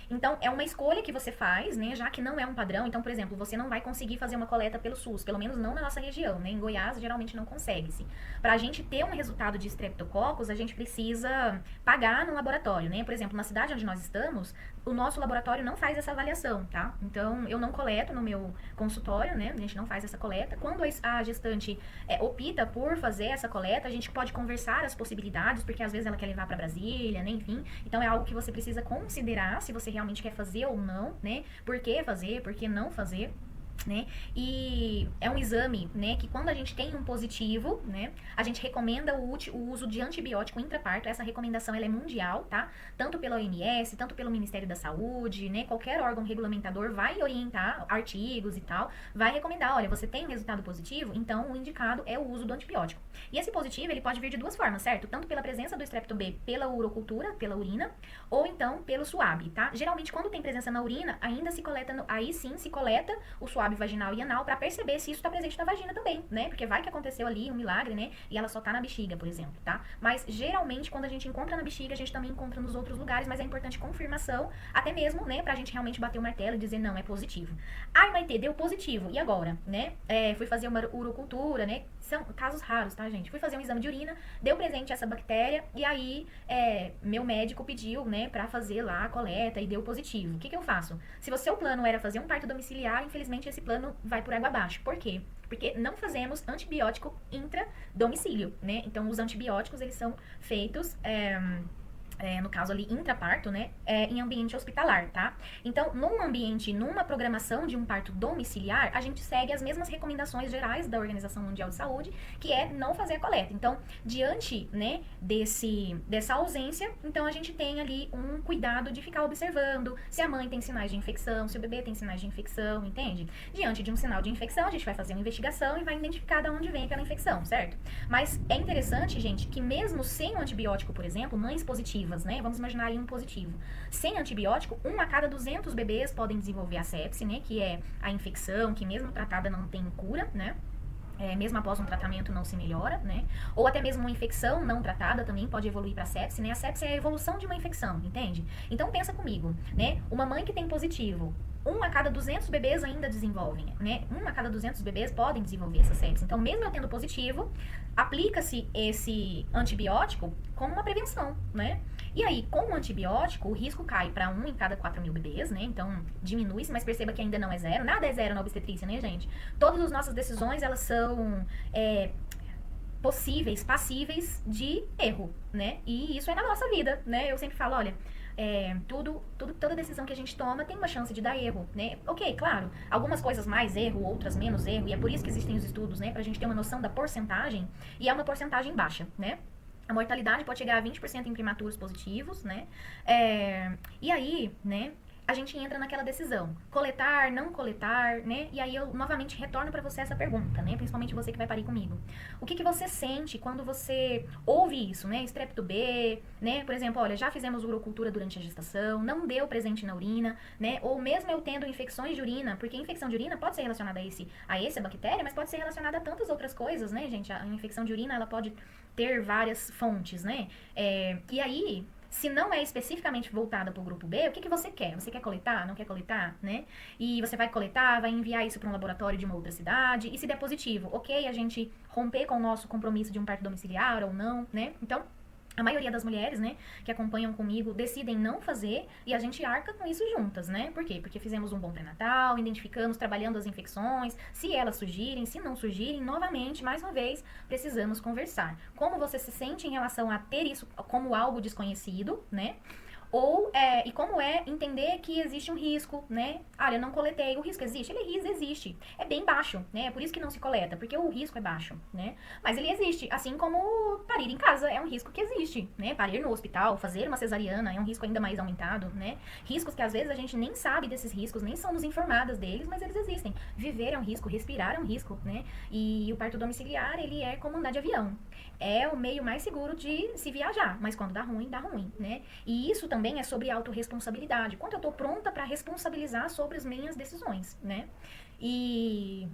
[SPEAKER 1] Então, é uma escolha que você faz, né, já que não é um padrão. Então, por exemplo, você não vai conseguir fazer uma coleta pelo SUS, pelo menos não na nossa região, né? Em Goiás, geralmente não consegue-se. Para a gente ter um resultado de streptococcus, a gente precisa pagar no laboratório, né? Por exemplo, na cidade onde nós estamos, o nosso laboratório não faz essa avaliação, tá? Então, eu não coleto no meu consultório, né? A gente não faz essa coleta. Quando a gestante opta por fazer essa coleta, a gente pode conversar as possibilidades, porque às vezes ela quer levar para Brasília, né? Enfim. Então, é algo que você precisa considerar se você realmente quer fazer ou não, né? Por que fazer, por que não fazer. Né? E é um exame, né, que quando a gente tem um positivo, né, a gente recomenda o uso de antibiótico intraparto. Essa recomendação ela é mundial, tá? Tanto pela OMS, tanto pelo Ministério da Saúde, né? Qualquer órgão regulamentador vai orientar artigos e tal, vai recomendar, olha, você tem um resultado positivo, então o indicado é o uso do antibiótico. E esse positivo, ele pode vir de duas formas, certo? Tanto pela presença do Strepto B pela urocultura, pela urina, ou então pelo SUAB, tá? Geralmente, quando tem presença na urina, ainda se coleta, aí sim se coleta o SUAB vaginal e anal para perceber se isso está presente na vagina também, né? Porque vai que aconteceu ali um milagre, né? E ela só tá na bexiga, por exemplo, tá? Mas geralmente quando a gente encontra na bexiga, a gente também encontra nos outros lugares, mas é importante confirmação, até mesmo, né, pra gente realmente bater o martelo e dizer não, é positivo. Ai, Maitê, deu positivo. E agora, né? Fui fazer uma urocultura, né? São casos raros, tá, gente? Fui fazer um exame de urina, deu presente essa bactéria e aí meu médico pediu, né, pra fazer lá a coleta e deu positivo. O que eu faço? Se o seu plano era fazer um parto domiciliar, infelizmente esse plano vai por água abaixo. Por quê? Porque não fazemos antibiótico intra-domicílio, né? Então, os antibióticos, eles são feitos... no caso ali, intraparto, né, em ambiente hospitalar, tá? Então, numa programação de um parto domiciliar, a gente segue as mesmas recomendações gerais da Organização Mundial de Saúde, que é não fazer a coleta. Então, diante, né, dessa ausência, então a gente tem ali um cuidado de ficar observando se a mãe tem sinais de infecção, se o bebê tem sinais de infecção, entende? Diante de um sinal de infecção, a gente vai fazer uma investigação e vai identificar de onde vem aquela infecção, certo? Mas é interessante, gente, que mesmo sem o antibiótico, por exemplo, mães positivas, né? Vamos imaginar aí um positivo. Sem antibiótico, 1 a cada 200 bebês podem desenvolver a sepse, né? Que é a infecção que mesmo tratada não tem cura, né? Mesmo após um tratamento não se melhora, né? Ou até mesmo uma infecção não tratada também pode evoluir para sepse, né? A sepse é a evolução de uma infecção, entende? Então pensa comigo, né? Uma mãe que tem positivo, 1 a cada 200 bebês ainda desenvolvem, né? 1 a cada 200 bebês podem desenvolver essa sepse. Então, mesmo eu tendo positivo, aplica-se esse antibiótico como uma prevenção, né? E aí, com o antibiótico, o risco cai para 1 em cada 4.000 bebês, né? Então, diminui-se, mas perceba que ainda não é zero. Nada é zero na obstetrícia, né, gente? Todas as nossas decisões, elas são possíveis, passíveis de né? E isso é na nossa vida, né? Eu sempre falo, olha, toda decisão que a gente toma tem uma chance de dar erro, né? Ok, claro, algumas coisas mais erro, outras menos erro, e é por isso que existem os estudos, né? Pra gente ter uma noção da porcentagem, e é uma porcentagem baixa, né? A mortalidade pode chegar a 20% em prematuros positivos, né? E aí, né, a gente entra naquela decisão, coletar, não coletar, né? E aí eu novamente retorno para você essa pergunta, né? Principalmente você que vai parir comigo. O que você sente quando você ouve isso, né? Strepto B, né? Por exemplo, olha, já fizemos urocultura durante a gestação, não deu presente na urina, né? Ou mesmo eu tendo infecções de urina, porque infecção de urina pode ser relacionada a essa bactéria, mas pode ser relacionada a tantas outras coisas, né, gente? A infecção de urina, ela pode ter várias fontes, né? E aí, Se não é especificamente voltada para o grupo B, o que você quer? Você quer coletar? Não quer coletar, né? E você vai coletar, vai enviar isso para um laboratório de uma outra cidade. E se der positivo, ok, a gente romper com o nosso compromisso de um parto domiciliar ou não, né? Então, a maioria das mulheres, né, que acompanham comigo, decidem não fazer e a gente arca com isso juntas, né? Por quê? Porque fizemos um bom pré-natal, identificamos, trabalhando as infecções. Se elas surgirem, se não surgirem, novamente, mais uma vez, precisamos conversar. Como você se sente em relação a ter isso como algo desconhecido, né? E como é entender que existe um risco, né? Olha, eu não coletei, o risco existe? Ele existe. É bem baixo, né? É por isso que não se coleta, porque o risco é baixo, né? Mas ele existe, assim como parir em casa é um risco que existe, né? Parir no hospital, fazer uma cesariana é um risco ainda mais aumentado, né? Riscos que às vezes a gente nem sabe desses riscos, nem somos informadas deles, mas eles existem. Viver é um risco, respirar é um risco, né? E o parto domiciliar, ele é como andar de avião. É o meio mais seguro de se viajar, mas quando dá ruim, né? E isso também é sobre autorresponsabilidade. Quando eu tô pronta para responsabilizar sobre as minhas decisões, né? E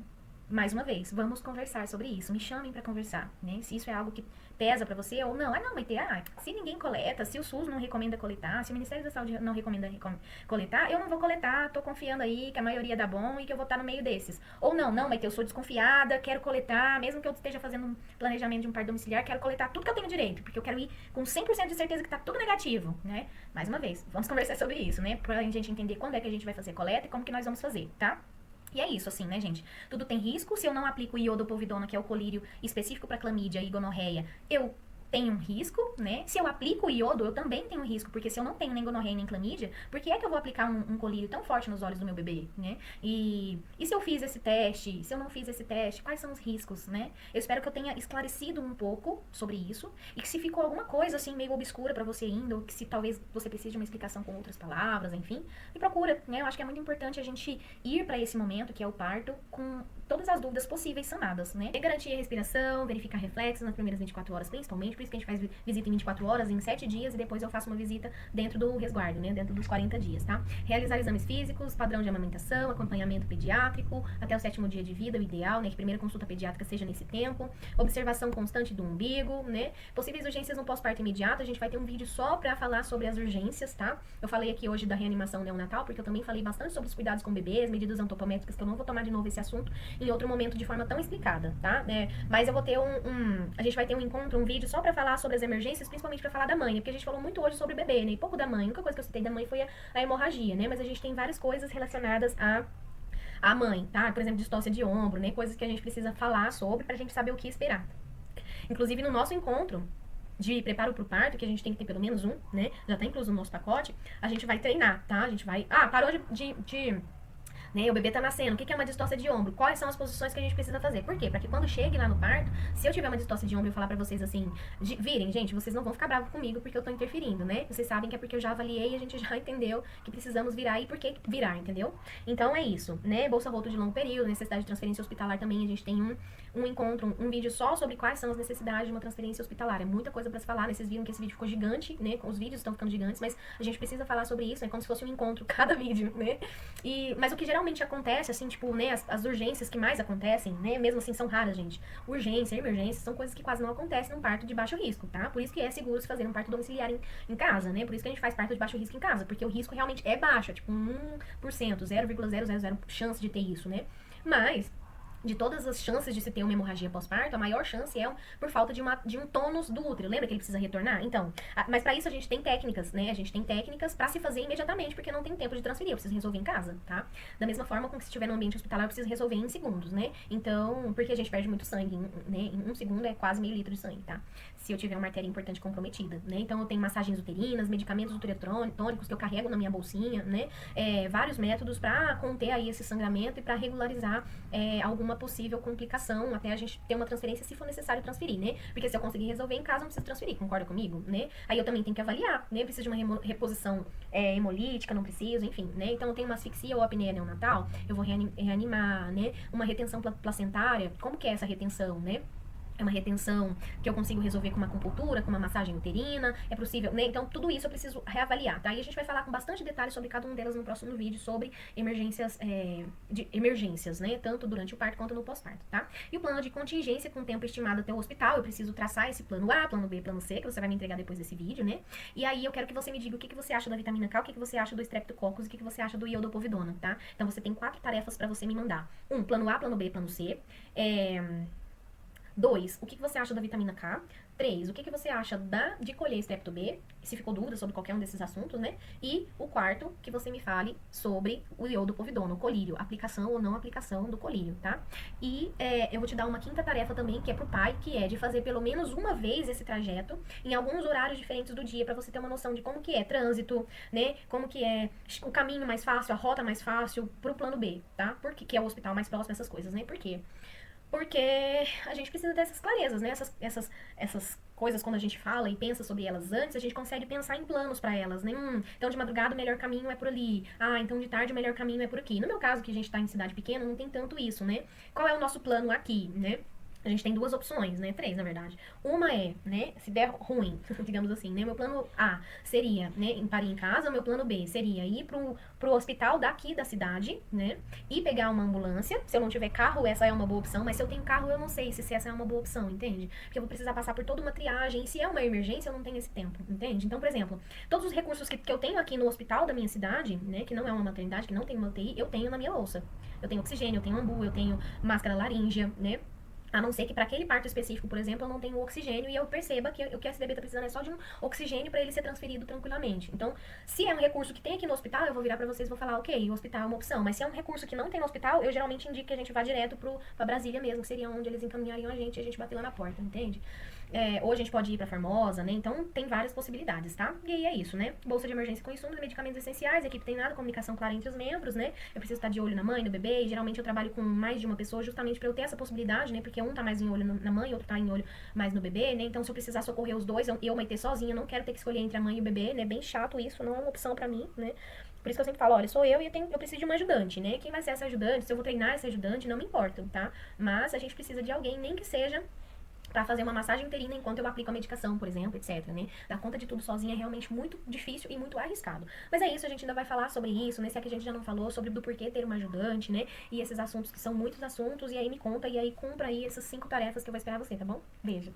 [SPEAKER 1] mais uma vez, vamos conversar sobre isso. Me chamem para conversar, né? Se isso é algo que pesa para você ou não. Ah, não, Maite, se ninguém coleta, se o SUS não recomenda coletar, se o Ministério da Saúde não recomenda coletar, eu não vou coletar, tô confiando aí que a maioria dá bom e que eu vou estar no meio desses. Ou não, Maite, eu sou desconfiada, quero coletar, mesmo que eu esteja fazendo um planejamento de um parto domiciliar, quero coletar tudo que eu tenho direito, porque eu quero ir com 100% de certeza que tá tudo negativo, né? Mais uma vez, vamos conversar sobre isso, né? Pra gente entender quando é que a gente vai fazer a coleta e como que nós vamos fazer, tá? E é isso, assim, né, gente? Tudo tem risco. Se eu não aplico o iodopovidona, que é o colírio específico para clamídia e gonorreia, eu tenho um risco, né? Se eu aplico o iodo, eu também tenho um risco, porque se eu não tenho nem gonorreia nem clamídia, por que é que eu vou aplicar um colírio tão forte nos olhos do meu bebê, né? E se eu fiz esse teste, se eu não fiz esse teste, quais são os riscos, né? Eu espero que eu tenha esclarecido um pouco sobre isso e que se ficou alguma coisa, assim, meio obscura para você ainda, ou que se talvez você precise de uma explicação com outras palavras, enfim, me procura, né? Eu acho que é muito importante a gente ir para esse momento, que é o parto, com todas as dúvidas possíveis sanadas, né? Garantir a respiração, verificar reflexos nas primeiras 24 horas, principalmente, por isso que a gente faz visita em 24 horas, em 7 dias, e depois eu faço uma visita dentro do resguardo, né? Dentro dos 40 dias, tá? Realizar exames físicos, padrão de amamentação, acompanhamento pediátrico, até o 7º dia de vida, o ideal, né? Que a primeira consulta pediátrica seja nesse tempo. Observação constante do umbigo, né? Possíveis urgências no pós-parto imediato, a gente vai ter um vídeo só pra falar sobre as urgências, tá? Eu falei aqui hoje da reanimação neonatal, porque eu também falei bastante sobre os cuidados com bebês, medidas antropométricas, que eu não vou tomar de novo esse assunto em outro momento de forma tão explicada, tá? Mas eu vou ter a gente vai ter um encontro, um vídeo só pra falar sobre as emergências, principalmente pra falar da mãe, né? Porque a gente falou muito hoje sobre o bebê, né? E pouco da mãe. A única coisa que eu citei da mãe foi a hemorragia, né? Mas a gente tem várias coisas relacionadas à mãe, tá? Por exemplo, distócia de ombro, né? Coisas que a gente precisa falar sobre pra gente saber o que esperar. Inclusive, no nosso encontro de preparo pro parto, que a gente tem que ter pelo menos um, né? Já tá incluso no nosso pacote, a gente vai treinar, tá? A gente vai... parou né? O bebê tá nascendo. O que é uma distócia de ombro? Quais são as posições que a gente precisa fazer? Por quê? Pra que quando chegue lá no parto, se eu tiver uma distócia de ombro e eu falar pra vocês assim, virem, gente, vocês não vão ficar bravos comigo porque eu tô interferindo, né? Vocês sabem que é porque eu já avaliei e a gente já entendeu que precisamos virar e por que virar, entendeu? Então é isso, né? Bolsa roto de longo período, necessidade de transferência hospitalar também, a gente tem um encontro, um vídeo só sobre quais são as necessidades de uma transferência hospitalar. É muita coisa pra se falar, né? Vocês viram que esse vídeo ficou gigante, né? Os vídeos estão ficando gigantes, mas a gente precisa falar sobre isso, é como se fosse um encontro cada vídeo, né? Mas o que geralmente acontece, assim, tipo, né, as urgências que mais acontecem, né, mesmo assim são raras, gente. Urgência, emergência, são coisas que quase não acontecem num parto de baixo risco, tá? Por isso que é seguro se fazer um parto domiciliar em casa, né? Por isso que a gente faz parto de baixo risco em casa, porque o risco realmente é baixo, é tipo 1%, 0,000 chance de ter isso, né? Mas de todas as chances de se ter uma hemorragia pós-parto, a maior chance é por falta de um tônus do útero. Lembra que ele precisa retornar? Então, mas pra isso a gente tem técnicas, né? A gente tem técnicas pra se fazer imediatamente, porque não tem tempo de transferir, eu preciso resolver em casa, tá? Da mesma forma como se estiver no ambiente hospitalar, eu preciso resolver em segundos, né? Então, porque a gente perde muito sangue, né? Em 1 segundo é quase meio litro de sangue, tá? Se eu tiver uma artéria importante comprometida, né? Então, eu tenho massagens uterinas, medicamentos uterotônicos que eu carrego na minha bolsinha, né? Vários métodos pra conter aí esse sangramento e pra regularizar alguma possível complicação até a gente ter uma transferência se for necessário transferir, né? Porque se eu conseguir resolver em casa, não preciso transferir, concorda comigo, né? Aí eu também tenho que avaliar, né? Preciso de uma reposição hemolítica, não preciso, enfim, né? Então eu tenho uma asfixia ou apneia neonatal, eu vou reanimar, né? Uma retenção placentária, como que é essa retenção, né? É uma retenção que eu consigo resolver com uma acupuntura, com uma massagem uterina, é possível, né? Então, tudo isso eu preciso reavaliar, tá? E a gente vai falar com bastante detalhes sobre cada uma delas no próximo vídeo, sobre emergências, né? Tanto durante o parto quanto no pós-parto, tá? E o plano de contingência com tempo estimado até o hospital, eu preciso traçar esse plano A, plano B, plano C, que você vai me entregar depois desse vídeo, né? E aí eu quero que você me diga o que você acha da vitamina K, o que você acha do Streptococcus e o que você acha do iodopovidona, tá? Então, você tem 4 tarefas pra você me mandar. Plano A, plano B, plano C. 2, o que você acha da vitamina K? 3, o que você acha de colher Strepto B? Se ficou dúvida sobre qualquer um desses assuntos, né? E o quarto, que você me fale sobre o iodopovidona, o colírio, aplicação ou não aplicação do colírio, tá? E eu vou te dar uma quinta tarefa também, que é pro pai, que é de fazer pelo menos uma vez esse trajeto, em alguns horários diferentes do dia, pra você ter uma noção de como que é trânsito, né? Como que é o caminho mais fácil, a rota mais fácil pro plano B, tá? Porque que é o hospital mais próximo, essas coisas, né? Por quê? Porque a gente precisa dessas clarezas, né? Essas coisas, quando a gente fala e pensa sobre elas antes, a gente consegue pensar em planos pra elas, né? Então de madrugada o melhor caminho é por ali. Ah, então de tarde o melhor caminho é por aqui. No meu caso, que a gente tá em cidade pequena, não tem tanto isso, né? Qual é o nosso plano aqui, né? A gente tem 2 opções, né? 3, na verdade. Uma é, né? Se der ruim, digamos assim, né? Meu plano A seria, né? Parir em casa. Meu plano B seria ir pro hospital daqui da cidade, né? E pegar uma ambulância. Se eu não tiver carro, essa é uma boa opção. Mas se eu tenho carro, eu não sei se essa é uma boa opção, entende? Porque eu vou precisar passar por toda uma triagem. E se é uma emergência, eu não tenho esse tempo, entende? Então, por exemplo, todos os recursos que eu tenho aqui no hospital da minha cidade, né? Que não é uma maternidade, que não tem uma UTI, eu tenho na minha bolsa. Eu tenho oxigênio, eu tenho ambu, eu tenho máscara laríngea, né? A não ser que para aquele parto específico, por exemplo, eu não tenho oxigênio e eu perceba que o que a SDB está precisando é só de um oxigênio para ele ser transferido tranquilamente. Então, se é um recurso que tem aqui no hospital, eu vou virar para vocês e vou falar, ok, o hospital é uma opção. Mas se é um recurso que não tem no hospital, eu geralmente indico que a gente vá direto para Brasília mesmo, que seria onde eles encaminhariam a gente e a gente bater lá na porta, entende? Ou a gente pode ir pra Formosa, né? Então, tem várias possibilidades, tá? E aí é isso, né? Bolsa de emergência com insumos, medicamentos essenciais, a equipe tem nada, comunicação clara entre os membros, né? Eu preciso estar de olho na mãe, no bebê, e geralmente eu trabalho com mais de uma pessoa justamente pra eu ter essa possibilidade, né? Porque um tá mais em olho na mãe, outro tá em olho mais no bebê, né? Então, se eu precisar socorrer os dois, eu mãe ter sozinha, eu não quero ter que escolher entre a mãe e o bebê, né? Bem chato isso, não é uma opção pra mim, né? Por isso que eu sempre falo, olha, sou eu e eu preciso de uma ajudante, né? Quem vai ser essa ajudante, se eu vou treinar essa ajudante, não me importa, tá? Mas a gente precisa de alguém, nem que seja pra fazer uma massagem uterina enquanto eu aplico a medicação, por exemplo, etc, né? Dar conta de tudo sozinha é realmente muito difícil e muito arriscado. Mas é isso, a gente ainda vai falar sobre isso, né? Se é que a gente já não falou, sobre do porquê ter uma ajudante, né? E esses assuntos que são muitos assuntos, e aí me conta, e aí cumpra aí essas 5 tarefas que eu vou esperar você, tá bom? Beijo.